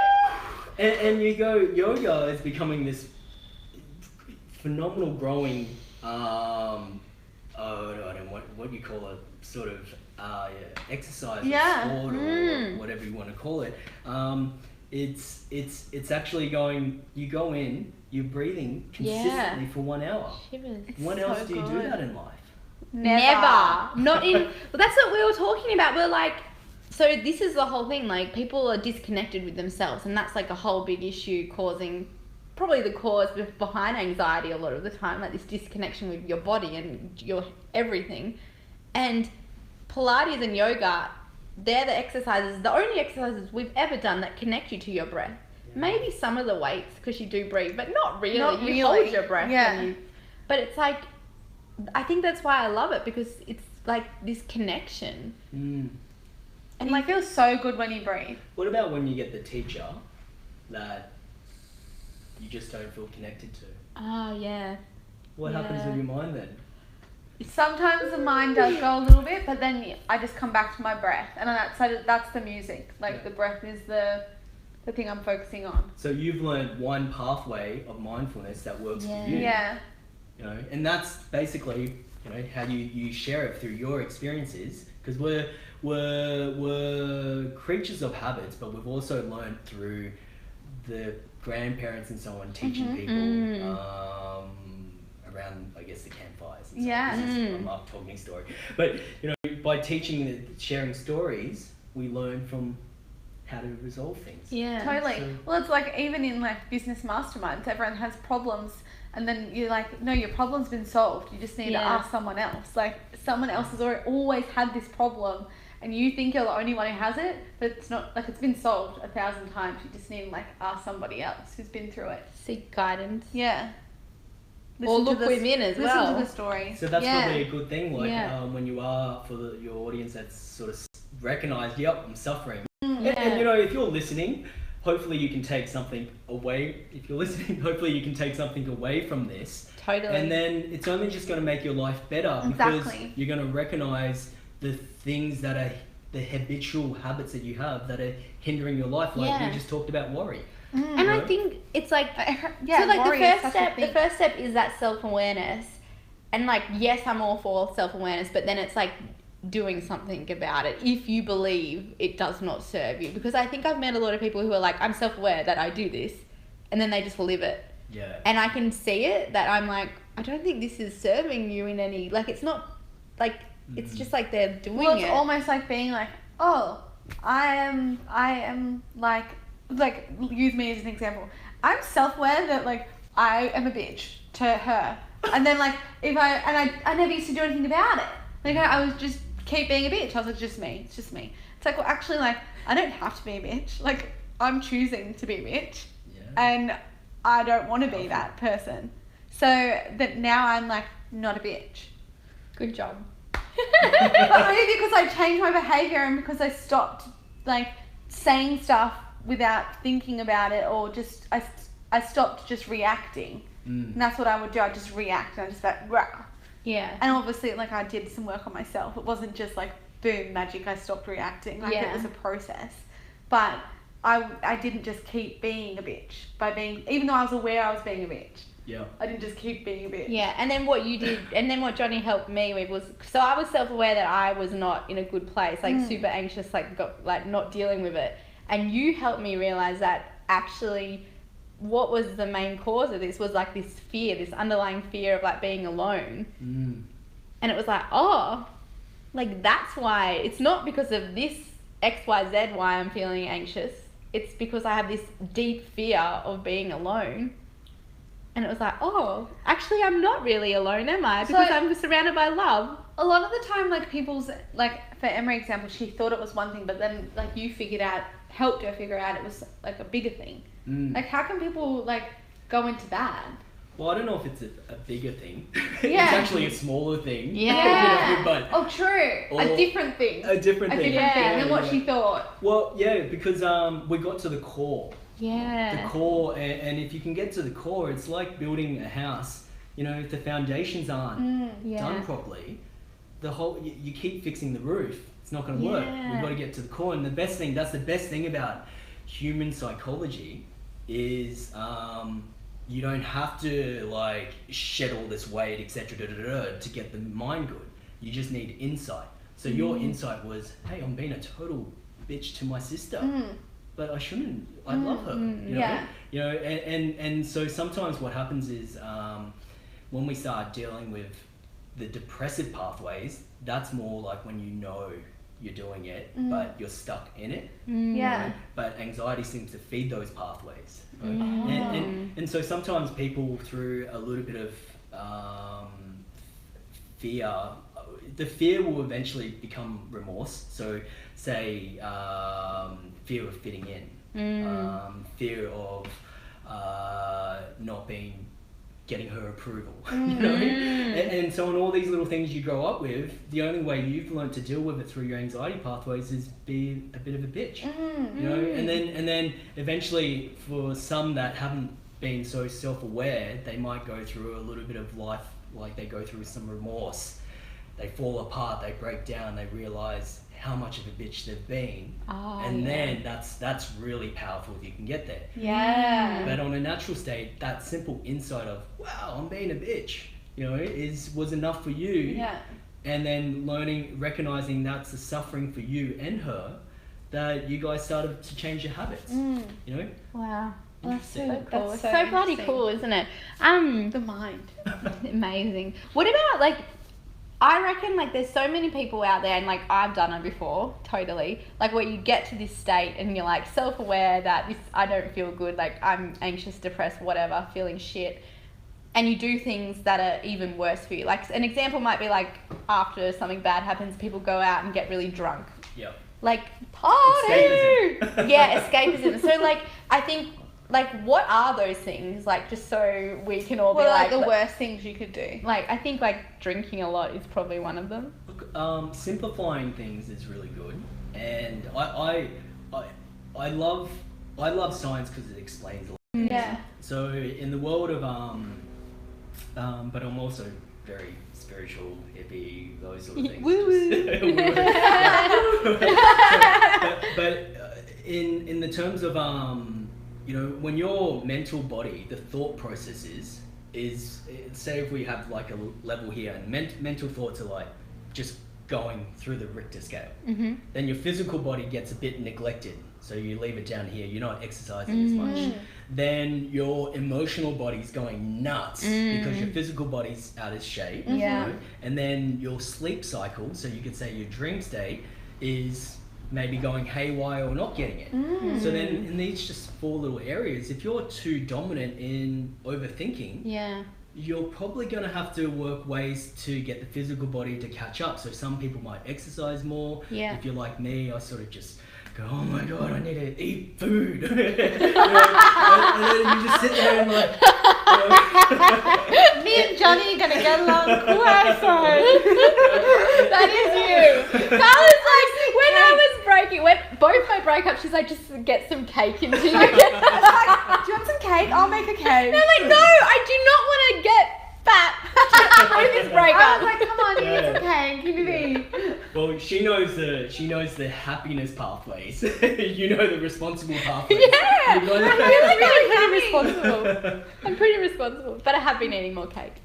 And you go, yoga is becoming this phenomenal growing, I don't know what you call it, sort of exercise or sport or whatever you want to call it. It's actually going, you go in, you're breathing consistently for 1 hour. Shivers. When so else do you do good. that in life? Never. Not in. Well, that's what we were talking about. We're like, so this is the whole thing. Like, people are disconnected with themselves, and that's like a whole big issue, causing probably the cause behind anxiety a lot of the time. Like this disconnection with your body and your everything. And Pilates and yoga, they're the exercises, the only exercises we've ever done that connect you to your breath. Maybe some of the weights because you do breathe, but not really. Not you really. hold your breath. Yeah. And But it's like, I think that's why I love it, because it's like this connection. And like, feels so good when you breathe. What about when you get the teacher that you just don't feel connected to? Oh, yeah. What happens with your mind then? Sometimes the mind does go a little bit, but then I just come back to my breath, and that's the music. Like, the breath is the thing I'm focusing on. So you've learned one pathway of mindfulness that works for you. Yeah. You know, and that's basically, you know, how you share it through your experiences, because we're creatures of habits, but we've also learned through the grandparents and so on teaching people around, I guess, the campfires and so on. This is a Mark talking story. But, you know, by sharing stories, we learn from how to resolve things. Yeah. Totally. So, Well, it's like, even in like business masterminds, everyone has problems, and then you're like, no, your problem's been solved. You just need to ask someone else. Like, someone else has always had this problem, and you think you're the only one who has it, but it's not. Like, it's been solved 1,000 times. You just need to like ask somebody else who's been through it. Seek guidance. Yeah. Or look within as well. Listen to the story. so that's probably a good thing, like when you are, for your audience that's sort of recognized, yep, I'm suffering. And you know, if you're listening, hopefully you can take something away. If you're listening, hopefully you can take something away from this. Totally. And then it's only just going to make your life better, because you're going to recognize the things that are the habitual habits that you have that are hindering your life, like we just talked about worry. And I think it's like, so like the first step is that self-awareness. And like, yes, I'm all for self-awareness, but then it's like doing something about it if you believe it does not serve you. Because I think I've met a lot of people who are like, I'm self-aware that I do this, and then they just live it. Yeah. And I can see it, that I'm like, I don't think this is serving you in any, like, it's not like, it's just like they're doing it. Well, it's almost like being like, oh, I am like, use me as an example. I'm self-aware that like I am a bitch to her, and then like if I never used to do anything about it. Like I was just keep being a bitch. I was like, it's just me. It's like, well, actually, like I don't have to be a bitch. Like I'm choosing to be a bitch, and I don't want to be that person. So that now I'm like not a bitch. Good job. But maybe because I changed my behavior, and because I stopped like saying stuff without thinking about it, or just I stopped just reacting. And that's what I would do. I just react, and I just like rah. Yeah. And obviously, like I did some work on myself. It wasn't just like boom magic. I stopped reacting. Like it was a process. But I didn't just keep being a bitch by being, even though I was aware I was being a bitch. Yeah. I didn't just keep being a bitch. Yeah, and then what you did, and then what Jonny helped me with was, so I was self-aware that I was not in a good place, like super anxious, like not dealing with it. And you helped me realize that actually what was the main cause of this was like this fear, this underlying fear of like being alone. And it was like, oh, like that's why, it's not because of this XYZ why I'm feeling anxious. It's because I have this deep fear of being alone. And it was like, oh, actually I'm not really alone, am I? Because I'm surrounded by love. A lot of the time, like people's, like for Emery example, she thought it was one thing, but then like you helped her figure out it was like a bigger thing. Like how can people like go into that? Well, I don't know if it's a bigger thing. Yeah. It's actually a smaller thing. Yeah. You know, but oh, true. A different thing. A different thing than what she thought. Well, yeah, because we got to the core. Yeah. The core, and if you can get to the core, it's like building a house. You know, if the foundations aren't done properly, you keep fixing the roof. It's not going to work. We've got to get to the core, and that's the best thing about human psychology is you don't have to like shed all this weight, etc. to get the mind good. You just need insight. So your insight was, hey, I'm being a total bitch to my sister. But I shouldn't. I love her. You know? And so sometimes what happens is when we start dealing with the depressive pathways, that's more like when you know you're doing it, but you're stuck in it. You know? But anxiety seems to feed those pathways. Right? And so sometimes people, through a little bit of fear, the fear will eventually become remorse. So say fear of fitting in, fear of not getting her approval, you know? And so on all these little things you grow up with, the only way you've learned to deal with it through your anxiety pathways is be a bit of a bitch, you know? And then eventually for some that haven't been so self-aware, they might go through a little bit of life, like they go through some remorse, they fall apart, they break down, they realize how much of a bitch they've been, then that's really powerful if you can get there. Yeah. But on a natural state, that simple insight of, wow, I'm being a bitch, you know, was enough for you. Yeah. And then recognizing that's the suffering for you and her, that you guys started to change your habits, you know? Wow. That's so Interesting. cool. That's It's so so bloody interesting. cool, isn't it? The mind. Amazing. What about, like, I reckon, like, there's so many people out there, and, like, I've done it before, totally, like, where you get to this state and you're, like, self-aware that I don't feel good, like, I'm anxious, depressed, whatever, feeling shit, and you do things that are even worse for you. Like, an example might be, like, after something bad happens, people go out and get really drunk. Yep. Like, party! Escapism. Yeah, escapism. So, like, I think, like, what are those things? Like, just so we can all What be are like the worst things you could do? Like, I think, like, drinking a lot is probably one of them. Look, simplifying things is really good, and I love science because it explains a lot. Yeah. So in the world of but I'm also very spiritual, hippie, those sort of things. but in the terms of you know, when your mental body, the thought processes is say if we have like a level here, and mental thoughts are like just going through the Richter scale, then your physical body gets a bit neglected. So you leave it down here, you're not exercising as much. Then your emotional body's going nuts because your physical body's out of shape. Yeah. You know? And then your sleep cycle, so you could say your dream state, is maybe going haywire or not getting it. So then in these just 4 little areas, if you're too dominant in overthinking, Yeah. you're probably going to have to work ways to get the physical body to catch up. So some people might exercise more. Yeah. If you're like me, I sort of just go, oh my God, I need to eat food. You know, and then you just sit there and like, you know. Me and Johnny are going to get along quite fine. That is you. Carla's like, when I was breaking, when both my breakups, she's like, just get some cake into you. Like, do you want some cake? I'll make a cake. And I'm like, no, I do not want to get fat through this I breakup. was like, come on, you need some cake. You need to eat. Well, she knows the happiness pathways. You know the responsible pathways. Yeah, You guys- I feel like I'm pretty responsible. I'm pretty responsible, but I have been eating more cake.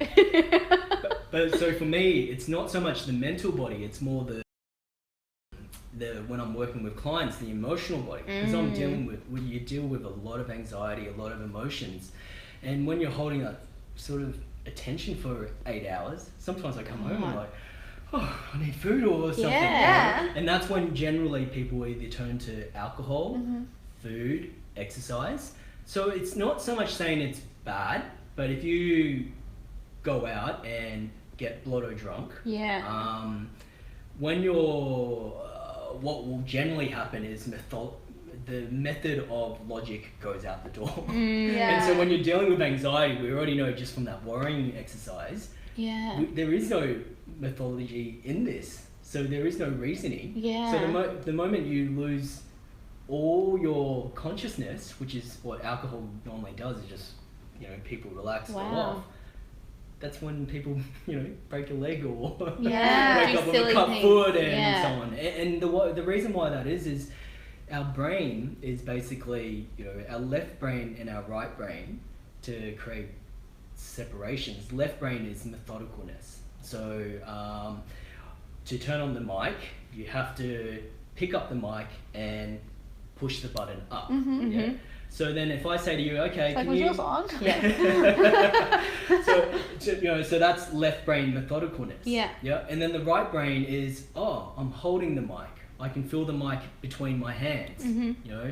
But so for me, it's not so much the mental body; it's more the when I'm working with clients, the emotional body, because I'm dealing with you deal with a lot of anxiety, a lot of emotions, and when you're holding that sort of attention for 8 hours, sometimes I come home and like, oh, I need food or something. Yeah. You know? And that's when generally people either turn to alcohol, food, exercise. So it's not so much saying it's bad, but if you go out and get blotto drunk, when you're what will generally happen is the method of logic goes out the door. And so when you're dealing with anxiety, we already know just from that worrying exercise, there is no methodology in this. So there is no reasoning. So the moment you lose all your consciousness, which is what alcohol normally does, is just, you know, people relax, go off. That's when people, you know, break a leg or wake up with a cut foot and so on. And the reason why that is our brain is basically, you know, our left brain and our right brain, to create separations. Left brain is methodicalness. So to turn on the mic, you have to pick up the mic and push the button up. Yeah. So then if I say to you, okay, Like, can was you... yours on? so you know, so that's left brain methodicalness. Yeah. And then the right brain is, oh, I'm holding the mic. I can feel the mic between my hands. You know,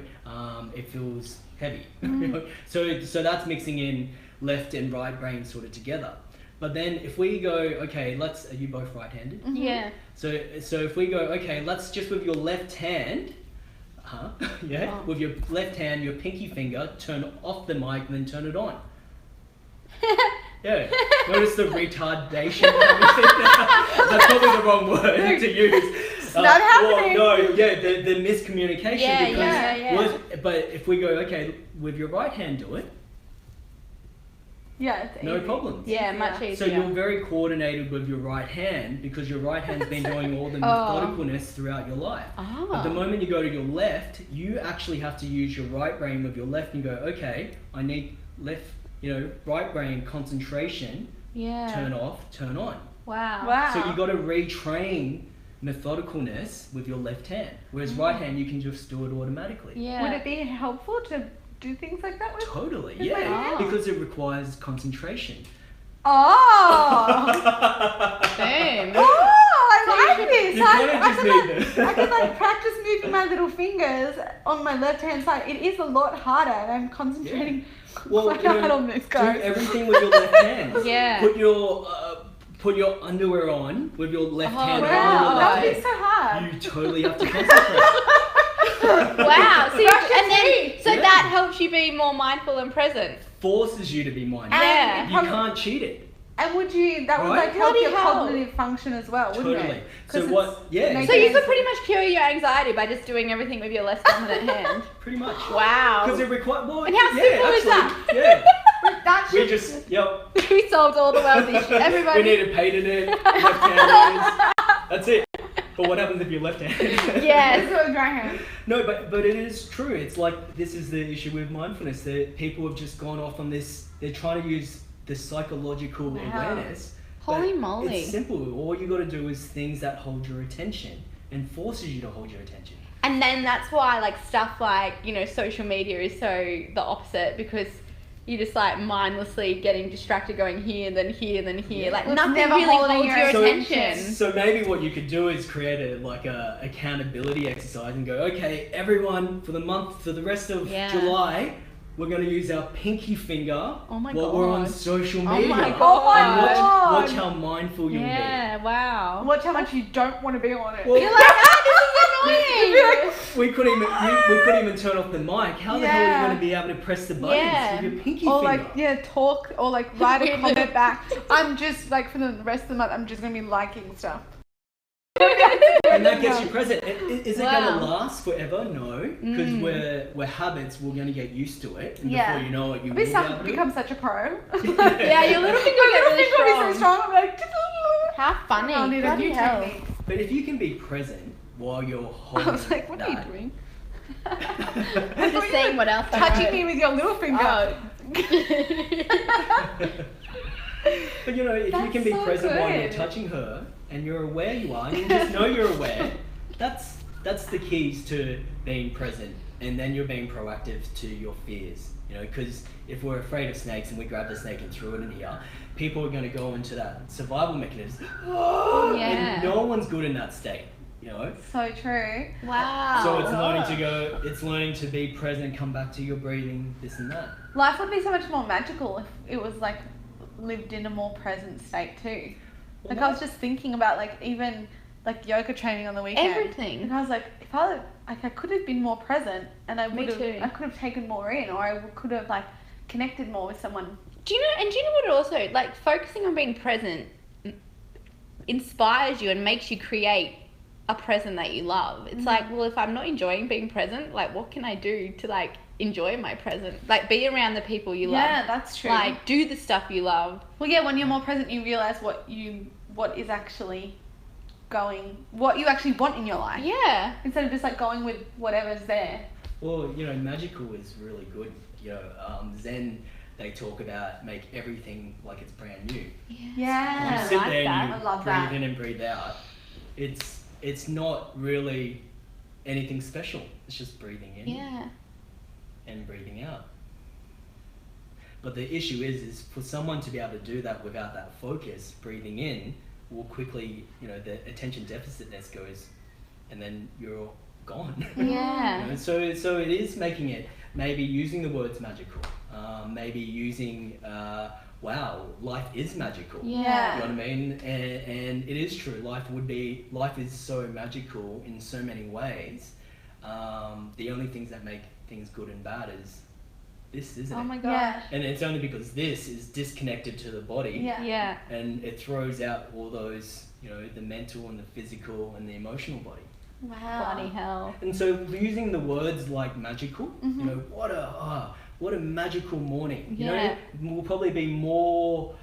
it feels heavy. You know? So that's mixing in left and right brain sort of together. But then if we go, okay, are you both right-handed? Yeah. So if we go, okay, let's just with your left hand, with your left hand, your pinky finger, turn off the mic and then turn it on. Yeah. Notice the retardation. That's probably the wrong word to use. It's not happening. Well, no, yeah, the miscommunication. Yeah, because yeah. But if we go, okay, with your right hand, do it. Yeah, it's No easy. problems. Yeah, much easier. So you're very coordinated with your right hand because your right hand's been doing all the methodicalness throughout your life. Oh. But the moment you go to your left, you actually have to use your right brain with your left and go, okay, I need left, right brain concentration, Yeah. turn off, turn on. Wow. Wow. So you got to retrain methodicalness with your left hand. Whereas right hand, you can just do it automatically. Yeah. Would it be helpful to do things like that with? Totally, With my yeah. hand? Because it requires concentration. Oh! Boom. Oh, I like this. You kind of just need I can like practice moving my little fingers on my left hand side. It is a lot harder, and I'm concentrating Well, quite hard on this, do guys. everything with your left hand. Yeah. Put your underwear on with your left Oh, hand. Wow, on that your would be left so hard. hand. You totally have to concentrate. Wow. So, Yeah. that helps you be more mindful and present. Forces you to be mindful. Yeah. You can't cheat it. And would you? That would Right? like help Bloody your hell. cognitive function as well, wouldn't Totally. it? So 'Cause what? it's Yeah. making So you it- could pretty much cure your anxiety by just doing everything with your less dominant hand. Pretty much. Wow. Because it requires. Well, And how yeah, simple is actually, Yeah. That We should just. Yep. We solved all the world's issues. Everybody. We need to patent it. Left hand. That's it. But what happens if you're left hand? Yes. Let's do it with right hand. No, but it is true. It's like this is the issue with mindfulness. That people have just gone off on this. They're trying to use the psychological Wow. awareness. Holy but moly. It's simple. All you got to do is things that hold your attention and forces you to hold your attention. And then that's why like stuff like, social media is so the opposite, because you're just like mindlessly getting distracted going here, then here, then here. Yeah. Like It's nothing never really holding holds your your attention. attention. So maybe what you could do is create a accountability exercise and go, okay, everyone, for the rest of Yeah. July, we're going to use our pinky finger Oh my while we're on God. social Oh media. my Oh God. my And god! watch how mindful you'll Yeah, wow. Watch how much you don't want to be on it. Well- You're like, this is annoying. You're like, be. We couldn't even turn off the mic. How the hell are Yeah. you going to be able to press the buttons Yeah. with your pinky or finger? like talk or like write a comment back. I'm just like for the rest of the month, I'm just gonna be liking stuff. And that gets you present. Is it Wow. going to last forever? No, because we're habits. We're going to get used to it, and Yeah. before you know it, you I'll will be be able to. become such a pro. Yeah, your little finger My get little really finger will be so strong. strong. I'm like, How funny. I'll need a Bloody new hell. technique. But if you can be present while you're holding I was like, what are you that- doing? I'm just saying what else I Touching heard. me with your little finger. Oh. But if you That's can be so present while you're good. touching her and you're aware you are, and you just know you're aware, that's the keys to being present, and then you're being proactive to your fears. Because if we're afraid of snakes and we grab the snake and throw it in here, people are going to go into that survival mechanism. Yeah. And no one's good in that state. So true. Wow. So it's learning to be present, come back to your breathing, this and that. Life would be so much more magical if it was like lived in a more present state too. Like I was just thinking about like even like yoga training on the weekend. Everything. And I was like, if I could have been more present, and I Me would too. have, I could have taken more in, or I could have like connected more with someone. Do you know what it also, like, focusing on being present inspires you and makes you create a present that you love. It's like, well, if I'm not enjoying being present, like, what can I do to, like, enjoy my present? Like, be around the people you love. Yeah, that's true. Like, do the stuff you love. Well, yeah, when you're more present, you realize what is actually what you actually want in your life. Yeah. Instead of just like going with whatever's there. Well, magical is really good. Zen, they talk about make everything like it's brand new. Yeah, You sit like there that. and I you love breathe that. in and breathe out. It's not really anything special. It's just breathing in Yeah. and breathing out. But the issue is for someone to be able to do that without that focus, breathing in, will quickly, the attention deficitness goes, and then you're gone. Yeah. So it is making it, maybe using the words magical, maybe using, wow, life is magical. Yeah. You know what I mean? And it is true. Life is so magical in so many ways. The only things that make things good and bad is this, isn't Oh it? my god. Yeah. And it's only because this is disconnected to the body. Yeah. Yeah. And it throws out all those, the mental and the physical and the emotional body. Wow. Bloody hell. And so using the words like magical, what a magical morning. Yeah. Will probably be more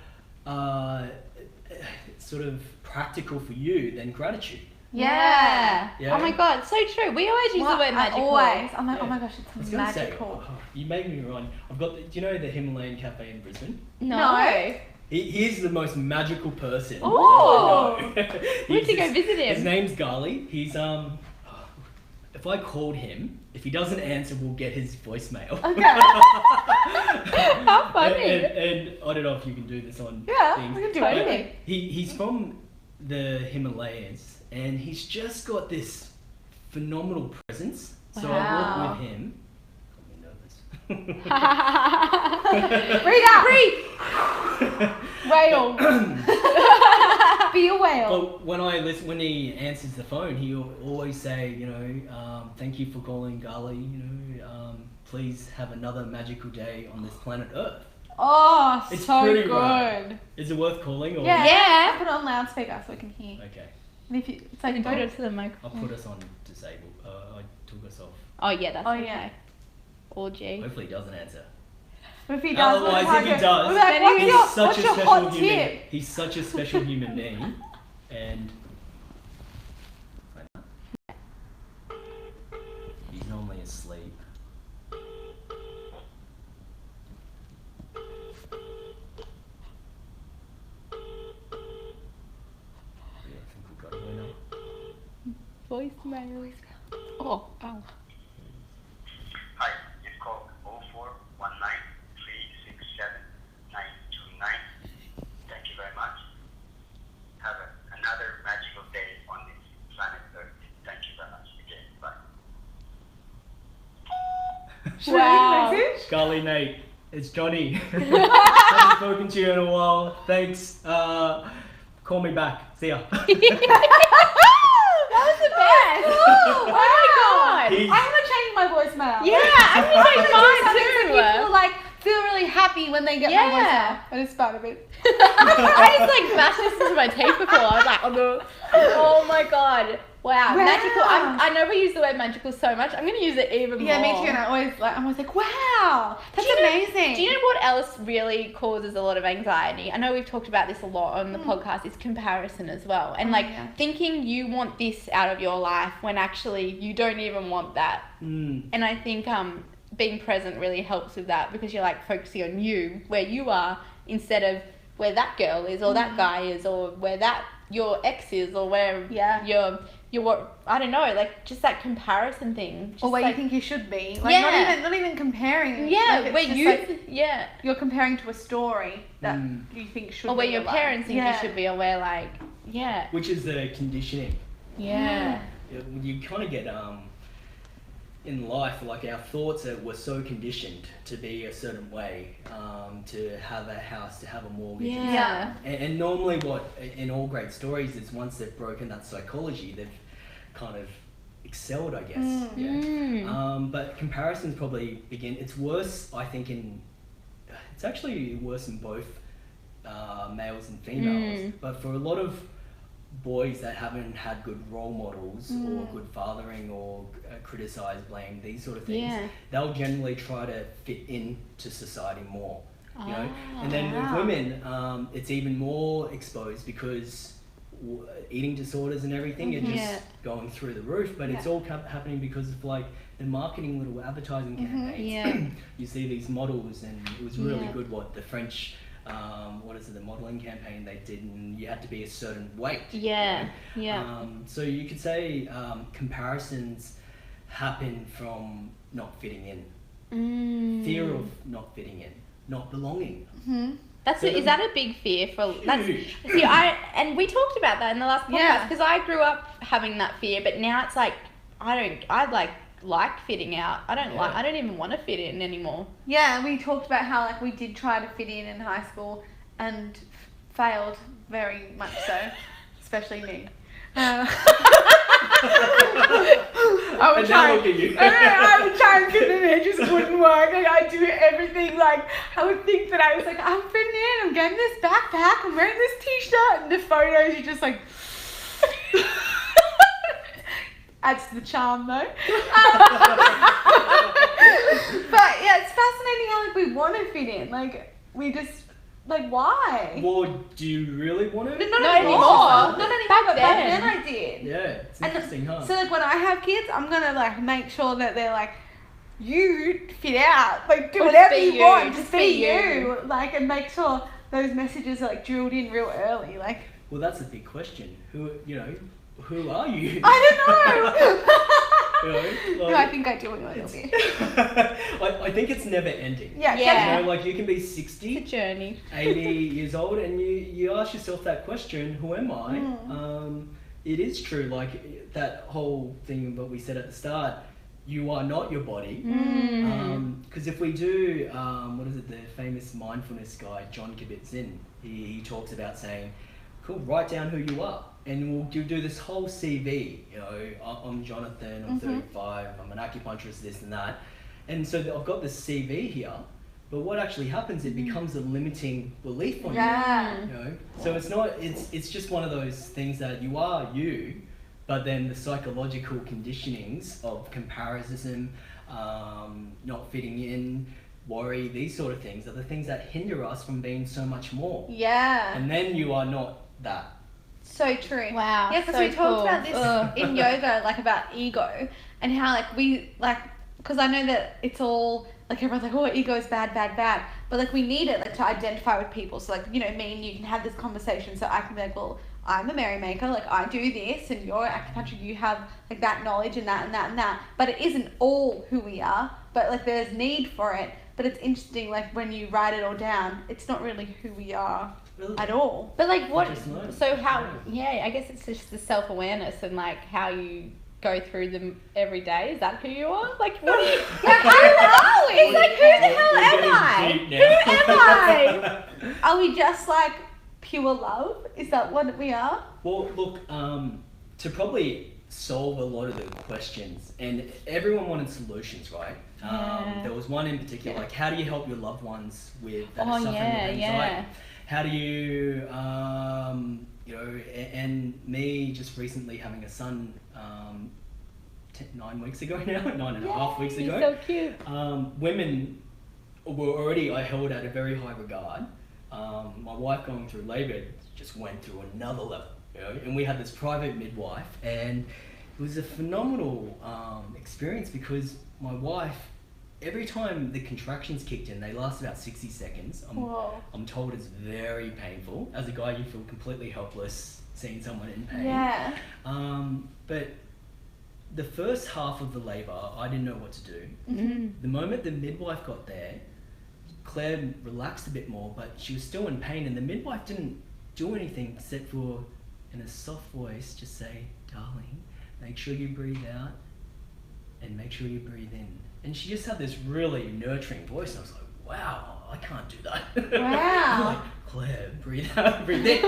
sort of practical for you than gratitude. Yeah. Yeah. Oh my god, so true. We always use the word magical. Always. I'm like, Yeah. oh my gosh, I was it's gonna magical. say, you made me run. I've got, do you know the Himalayan Cafe in Brisbane? No. He's the most magical person. Oh. I know. We need to go visit His him. name's Gali. He's if I called him, if he doesn't answer, we'll get his voicemail. Okay. How funny. And I don't know if you can do this on Yeah, things. we can do but anything. He's from the Himalayas, and he's just got this phenomenal presence. So I Wow. walk with him. I'm nervous. Breathe out. Breathe. Whale. Be a whale. But when he answers the phone, he'll always say, thank you for calling Gali. Please have another magical day on this planet Earth. Oh, It's so pretty good. rad. Is it worth calling? Or? Yeah. Yeah. I'll put it on loudspeaker so I can hear. Okay, And if you, it's like, Put don't. it to the I'll microphone. put us on disabled. I took us off. Oh yeah, that's Oh, okay. yeah. Or G. Hopefully he doesn't answer. But if he does, Otherwise, we'll if he like, does, we'll be like, He's what's such a your special hot human. tip? He's such a special human being, and he's normally asleep. Yeah, I think we've got a winner. Voicemail. Oh, ow. Hi, you've called 0419 367 929. Thank you very much. Have another magical day on this planet Earth. Thank you very much again. Bye. Should I Wow. leave a message? Golly, Nate, it's Johnny. Haven't spoken to you in a while. Thanks. Call me back. See ya. That was the best. Oh my god. He's- I'm gonna change my voicemail. Yeah, I'm gonna change mine So too. people like feel really happy when they get my Yeah. voicemail. But it's part of it. I just like bashed this into my teeth before. I was like, oh no. Oh my god. Wow. Wow. Magical. I know we use the word magical so much. I'm going to use it even more. Yeah, me too. And I'm always like, wow, that's amazing. Do you know what else really causes a lot of anxiety? I know we've talked about this a lot on the podcast. It's comparison as well. And thinking you want this out of your life when actually you don't even want that. Mm. And I think being present really helps with that because you're like focusing on you, where you are, instead of where that girl is or that guy is or where that your ex is or where you're what, I don't know, like just that comparison thing. Just or where like, you think you should be. Like Yeah. not even comparing. yeah, Like, it's where just you, like you're comparing to a story that you think should or where be your your life. parents think Yeah. you should be, or where like, Which is the conditioning. yeah. You kind of get in life, like our thoughts were so conditioned to be a certain way, to have a house, to have a mortgage. Yeah. And normally what, in all great stories, is once they've broken that psychology, they've kind of excelled, I guess. But comparisons probably begin, it's worse, I think, it's actually worse in both males and females. But for a lot of boys that haven't had good role models or good fathering or criticize, blame, these sort of things, they'll generally try to fit into society more. You know? And then with women, it's even more exposed because eating disorders and everything are just going through the roof, but it's all happening because of like the marketing little advertising campaigns. You see these models, and it was really good what the French the modeling campaign they did, and you had to be a certain weight. So you could say comparisons happen from not fitting in, fear of not fitting in, not belonging. That's it. Is that a big fear for? That's, see, and we talked about that in the last podcast because I grew up having that fear, but now it's like I like fitting out. I don't even want to fit in anymore. Yeah, we talked about how like we did try to fit in high school and failed very much so, especially me. I would And try. now look at you. I would try and fit in, it just wouldn't work. Like I do everything. Like I would think that I was like, I'm fitting in. I'm getting this backpack. I'm wearing this t-shirt. And the photos, you're just like. Adds to the charm though. But yeah, it's fascinating how like we want to fit in. Like we just like why? Well, do you really want to? Not Not anymore. anymore. Not anymore. Back But back then then. I did. Yeah, it's interesting, huh? So like when I have kids, I'm gonna like make sure that they're like, you fit out, like do Just whatever be you you, want, just just be be you. you, like, and make sure those messages are like drilled in real early, like. Well, that's a big question. Who are you? I don't know. You know, No, I think I do a little bit. I think it's never ending. Yeah, Yeah. You know, like you can be It's a 60, journey. 80 years old, and you ask yourself that question, who am I? It is true, like that whole thing that we said at the start, you are not your body. Because if we do, what is it, the famous mindfulness guy, John Kabat-Zinn, he talks about saying, cool, write down who you are. And we'll do this whole CV, you know, I'm Jonathan, I'm 35, I'm an acupuncturist, this and that. And so I've got this CV here, but what actually happens, it becomes a limiting belief on Yeah. you, you know? So it's just one of those things that you are you, but then the psychological conditionings of comparison, not fitting in, worry, these sort of things are the things that hinder us from being so much more. Yeah. And then you are not that. So true. Wow, Yeah, because so we talked cool. about this Ugh. in yoga, like about ego, and how like we like, because I know that it's all like everyone's like, oh, ego is bad, bad, bad, but like we need it like to identify with people. So like, you know, me and you can have this conversation, so I can be like, well, I'm a merrymaker, like I do this, and you're acupuncture, you have like that knowledge and that and that and that, but it isn't all who we are, but like there's need for it. But it's interesting, like when you write it all down, it's not really who we are Really? at all. But like what, Just know. so how, yeah, I guess it's just the self-awareness and like how you go through them every day. Is that who you are? Like what do you, I don't know. it's like who the hell am I? Who am I? Are we just like pure love? Is that what we are? Well, look, to probably solve a lot of the questions, and everyone wanted solutions, right? There was one in particular, like how do you help your loved ones with that are suffering with anxiety? How do you, you know, and me just recently having a son 9 weeks ago now, 9.5 weeks ago. So cute. Women were already, I held at a very high regard. My wife going through labour just went through another level, you know, and we had this private midwife, and it was a phenomenal experience because my wife, every time the contractions kicked in, they last about 60 seconds. I'm told it's very painful. As a guy, you feel completely helpless seeing someone in pain. Yeah. But the first half of the labour, I didn't know what to do. Mm-hmm. The moment the midwife got there, Claire relaxed a bit more, but she was still in pain, and the midwife didn't do anything except for, in a soft voice, just say, darling, make sure you breathe out and make sure you breathe in. And she just had this really nurturing voice, and I was like, wow, I can't do that. Wow. I'm like, Claire, breathe out, breathe in.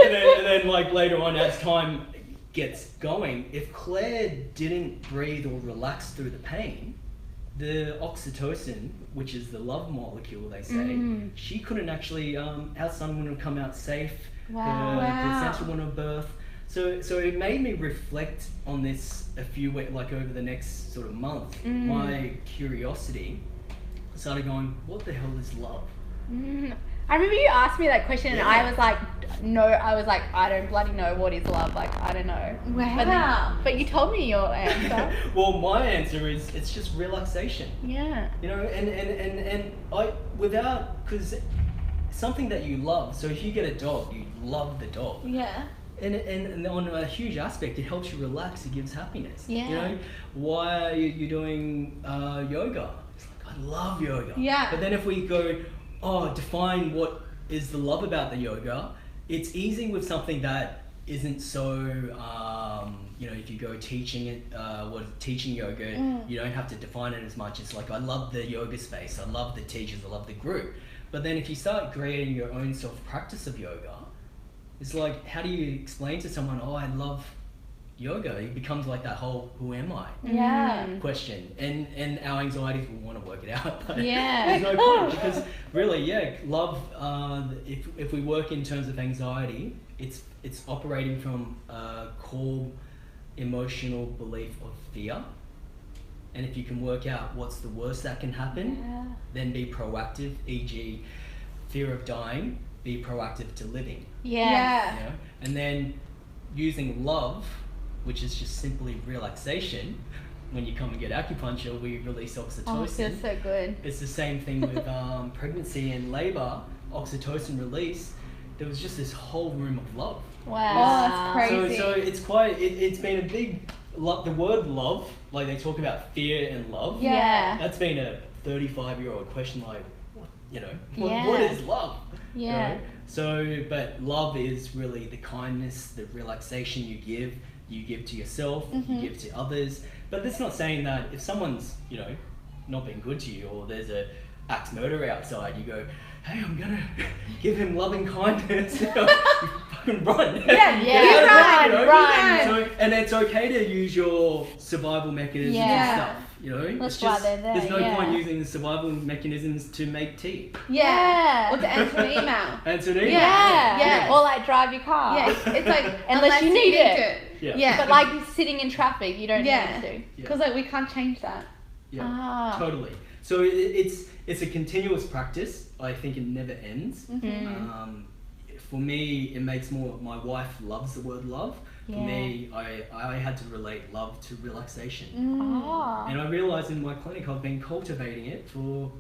and then like later on, as time gets going, if Claire didn't breathe or relax through the pain, the oxytocin, which is the love molecule, they say, she couldn't actually, our son wouldn't have come out safe, the placenta wouldn't have birthed. So it made me reflect on this a few weeks, like over the next sort of month. My curiosity started going, what the hell is love? I remember you asked me that question and I was like, no, I don't bloody know what is love. Like, I don't know. Wow. But you told me your answer. Well, my answer is it's just relaxation. Yeah. You know, and I, without, because something that you love, so if you get a dog, you love the dog. Yeah. And on a huge aspect, it helps you relax, it gives happiness. Yeah. You know, why are you doing yoga? It's like, I love yoga. Yeah. But then if we go, define what is the love about the yoga, it's easy with something that isn't so, you know, if you go teaching it, teaching yoga, you don't have to define it as much. It's like, I love the yoga space, I love the teachers, I love the group. But then if you start creating your own self-practice of yoga, It's like, how do you explain to someone, oh, I love yoga? It becomes like that whole "who am I?" Yeah. question, and our anxieties will want to work it out, but Yeah. there's no point, because really, love, if we work in terms of anxiety, it's operating from a core emotional belief of fear, and if you can work out what's the worst that can happen, then be proactive, e.g. fear of dying, be proactive to living. Yeah. You know? And then using love, which is just simply relaxation. When you come and get acupuncture, we release oxytocin. Oh, it feels so good. It's the same thing with pregnancy and labor, oxytocin release. There was just this whole room of love. Wow. Oh, that's crazy. So it's quite, it's been a big, the word love, like they talk about fear and love. Yeah. That's been a 35-year-old question, like, you know, Yeah. what is love? Yeah. You know? So, but love is really the kindness, the relaxation you give to yourself, you give to others. But that's not saying that if someone's, you know, not being good to you, or there's a axe murderer outside, you go, hey, I'm gonna give him loving kindness. You fucking run. Run. So, and it's okay to use your survival mechanisms and stuff. You know, That's it's why just, they're there, there's no point using the survival mechanisms to make tea. Or to answer an email. Answer an email. Yeah. Or like drive your car. Yeah, it's like Unless you need it. Yeah. But like sitting in traffic, you don't need to. Because like we can't change that. Ah. Totally. So it's a continuous practice. I think it never ends. For me, it makes more. My wife loves the word love. For me, I had to relate love to relaxation, and I realized in my clinic I've been cultivating it for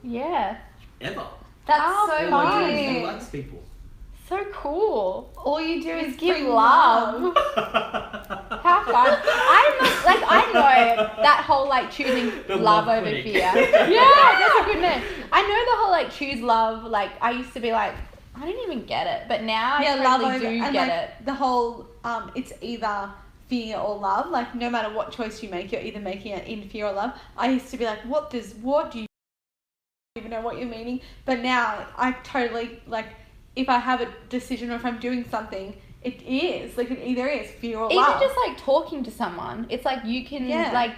ever. That's so And funny. to relax people. So cool. All you do is Give bring love. How fun. I know that whole like choosing The love love over clinic. fear. Yeah, that's a good name. I know the whole like choose love, like I used to be like, I didn't even get it. But now I totally do and get like, it. The whole it's either fear or love. Like no matter what choice you make, you're either making it in fear or love. I used to be like, what do you even know what you're meaning? But now I totally like, if I have a decision or if I'm doing something, it is like, it either is fear or love. Even just like talking to someone, it's like you can like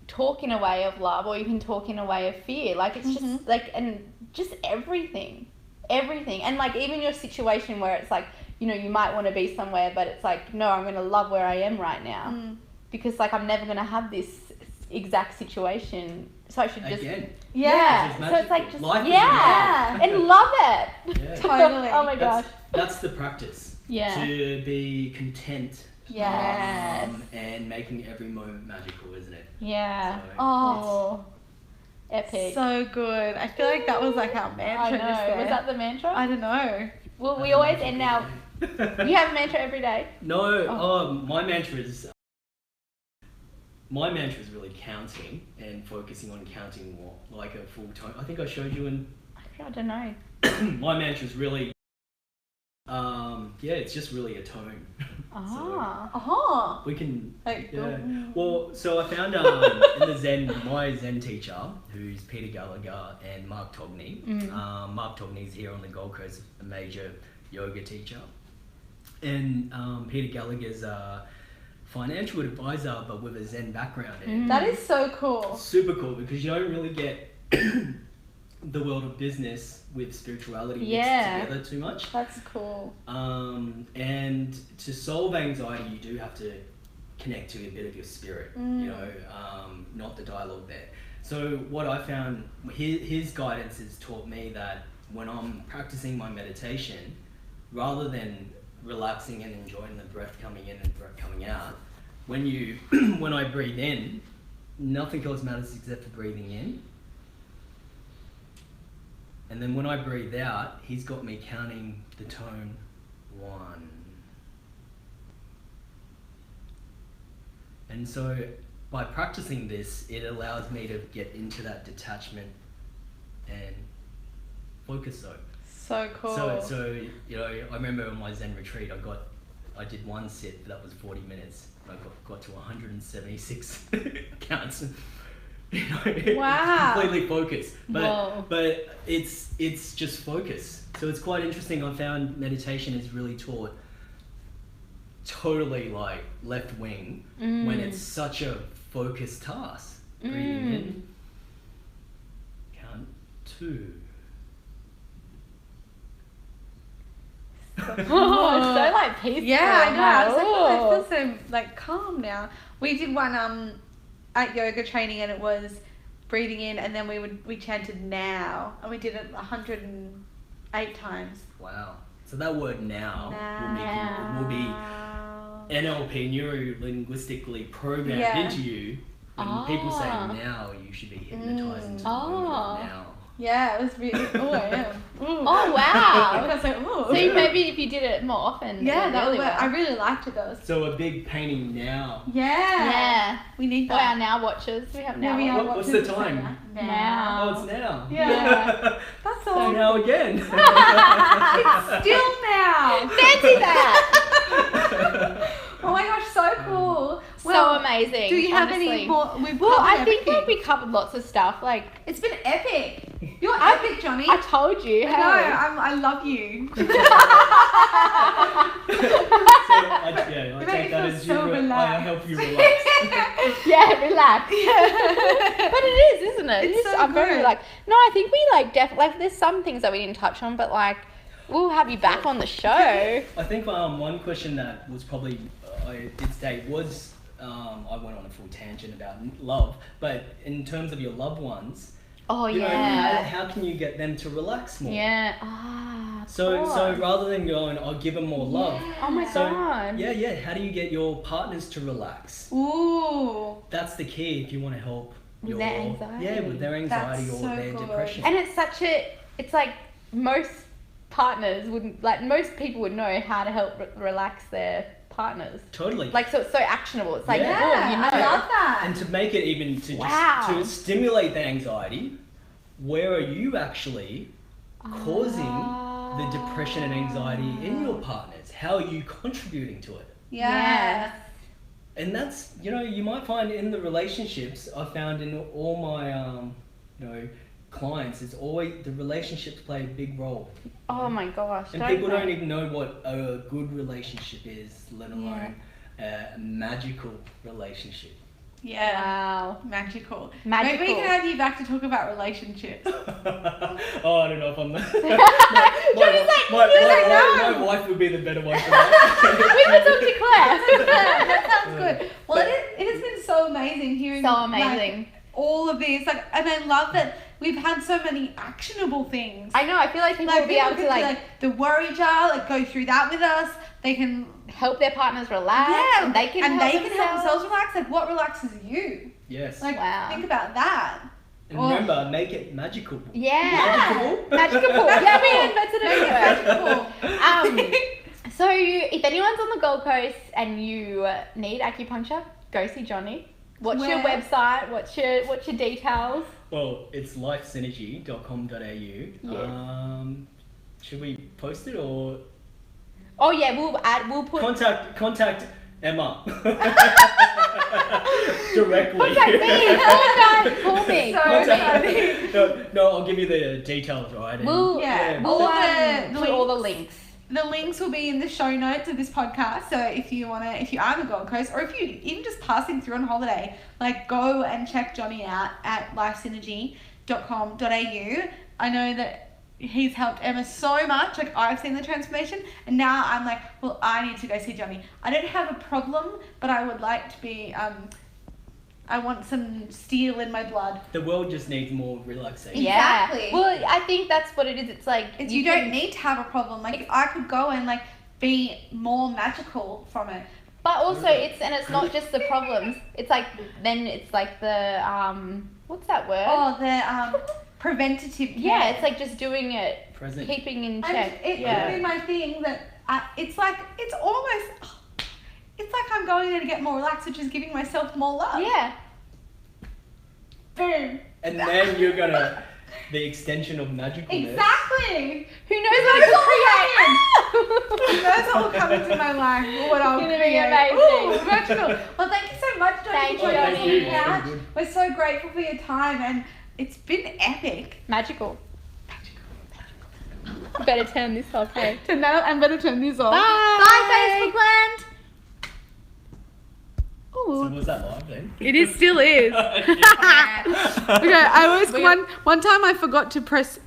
talk in a way of love, or you can talk in a way of fear. Like it's just like, and just everything, and like even your situation where it's like, you know, you might want to be somewhere, but it's like, no, I'm gonna love where I am right now, because like I'm never gonna have this exact situation, so I should just Again. so it's like just Life is and love it. Yeah. Totally. Oh my gosh. That's the practice. Yeah. To be content. Yes. And making every moment magical, isn't it? Yeah. So Oh. Epic. So good. I feel like that was like our I mantra. know. just there. Was that the mantra? I don't know. Well, we always end now. You have a mantra every day. No, my mantra is really counting and focusing on counting more, like a full tone. I think I showed you in. I don't know. My mantra is really, it's just really a tone. We can. Like, Well, so I found in the Zen, my Zen teacher, who's Peter Gallagher and Mark Togney. Mark Togney's here on the Gold Coast, a major yoga teacher, and Peter Gallagher's a financial advisor, but with a Zen background. And that is so cool. super cool, because you don't really get the world of business with spirituality mixed together too much. That's cool. And to solve anxiety, you do have to connect to a bit of your spirit, you know, not the dialogue there. So what I found, his guidance has taught me that when I'm practicing my meditation, rather than relaxing and enjoying the breath coming in and breath coming out, when I breathe in, nothing else matters except for breathing in. And then when I breathe out, he's got me counting the tone 1. And so by practicing this, it allows me to get into that detachment and focus zone. So cool. So you know, I remember on my Zen retreat, I did one sit, that was 40 minutes. I got to 176 counts. You know, Wow. completely focused. Whoa. But it's just focus. So it's quite interesting. I found meditation is really taught totally like left wing when it's such a focused task. Breathing in, count 2. Oh, it's so like peaceful. Yeah, I know. I was like, oh, I Oh. feel so like calm now. We did one at yoga training, and it was breathing in, and then we chanted now, and we did it 108 times. Wow. So that word now Now. will be NLP, neuro-linguistically programmed Yeah. into you. When people say now, you should be hypnotized into the Oh. movement now. Yeah, it was really. Oh, I am. Ooh. Oh wow. I was like, ooh. So maybe if you did it more often. Yeah, it that really would work. well. I really liked it though. So a big painting now. Yeah. Yeah. We need For our that. now watchers, we have now. Yeah, we are What's watching the time? Now. Oh, it's now. Yeah. That's So all. now again. It's still now. Fancy that. Oh my gosh, so cool. So amazing. Do you have any honestly. more? We've Well, covered I think everything. that we covered lots of stuff. Like It's been epic. You're epic, Johnny. I told you. I Hey. know. I love you. I You make take me that feel as so you. I relaxed. help you relax. Yeah, relax. But it is, isn't it? It's so I'm very good. relaxed. No, I think we like definitely. Like, there's some things that we didn't touch on, but like we'll have you back on the show. I think one question that was probably I did say was I went on a full tangent about love, but in terms of your loved ones, Oh you know, yeah. how can you get them to relax more? Yeah. Ah. So cool. rather than going, I'll give them more love. Oh my So god. yeah. How do you get your partners to relax? Ooh. That's the key if you want to help With their anxiety. Yeah, with their anxiety That's or so their good. depression. And it's like most partners wouldn't, like most people would know how to help relax their partners. Totally. Like, so it's so actionable. It's like, Yeah. boom, you know. I love that. And to make it even to Wow. just to stimulate the anxiety, where are you actually causing the depression and anxiety in your partners? How are you contributing to it? Yeah. And that's, you might find in the relationships, I found in all my, clients, it's always, the relationships play a big role. Oh my gosh. And people don't even know what a good relationship is, let alone a magical relationship. Yeah. Wow. Magical. Magical. Maybe we can have you back to talk about relationships. Oh, I don't know if I'm the... Johnny's like, my wife would be the better one for that. we can talk to Claire. That sounds good. Well, it has been so amazing hearing So like, amazing. all of these. Like, and I love that we've had so many actionable things. I know, I feel like people Like will be people able to can do, like the worry jar, like go through that with us. They can help their partners relax. yeah, And they can help themselves relax. Like what relaxes you? Yes. Like Wow. think about that. And remember, make it magical. Yeah. Magical. Yeah, we invented a new word. So if anyone's on the Gold Coast and you need acupuncture, go see Johnny. What's your Where? website? What's your details? Well, it's lifesynergy.com.au. Yes. Should we post it or Oh yeah, we'll put contact Emma directly? contact me. Call me. No, I'll give you the details, right? And- We'll all put all the links. The links will be in the show notes of this podcast. So if you are on the Gold Coast, or if you even just passing through on holiday, like go and check Johnny out at lifesynergy.com.au. I know that he's helped Emma so much. Like I've seen the transformation, and now I'm like, well, I need to go see Johnny. I don't have a problem, but I would like to be. I want some steel in my blood. The world just needs more relaxation. Yeah. Exactly. Well, I think that's what it is. It's like You don't need to have a problem. Like I could go and like be more magical from it. But also, it's not just the problems. It's like then it's like the what's that word? Oh, the preventative care. Yeah, it's like just doing it, Present. keeping in And check. it Yeah. could be my thing that it's like I'm going there to get more relaxed, which is giving myself more love. Yeah. Boom. And then you're gonna the extension of magicalness. Exactly. Who knows what I could create? Those all come into my life. What I'll Gonna be create. amazing. Ooh, magical. Well, thank you so much, Johnny, Thank for you, joining Johnny. me out. Very good. We're so grateful for your time, and it's been epic. Magical. Better turn this off, hey. I'm better turn this off. Bye. Bye, Facebook land. So was that live then? It is still is. Okay, I always one time I forgot to press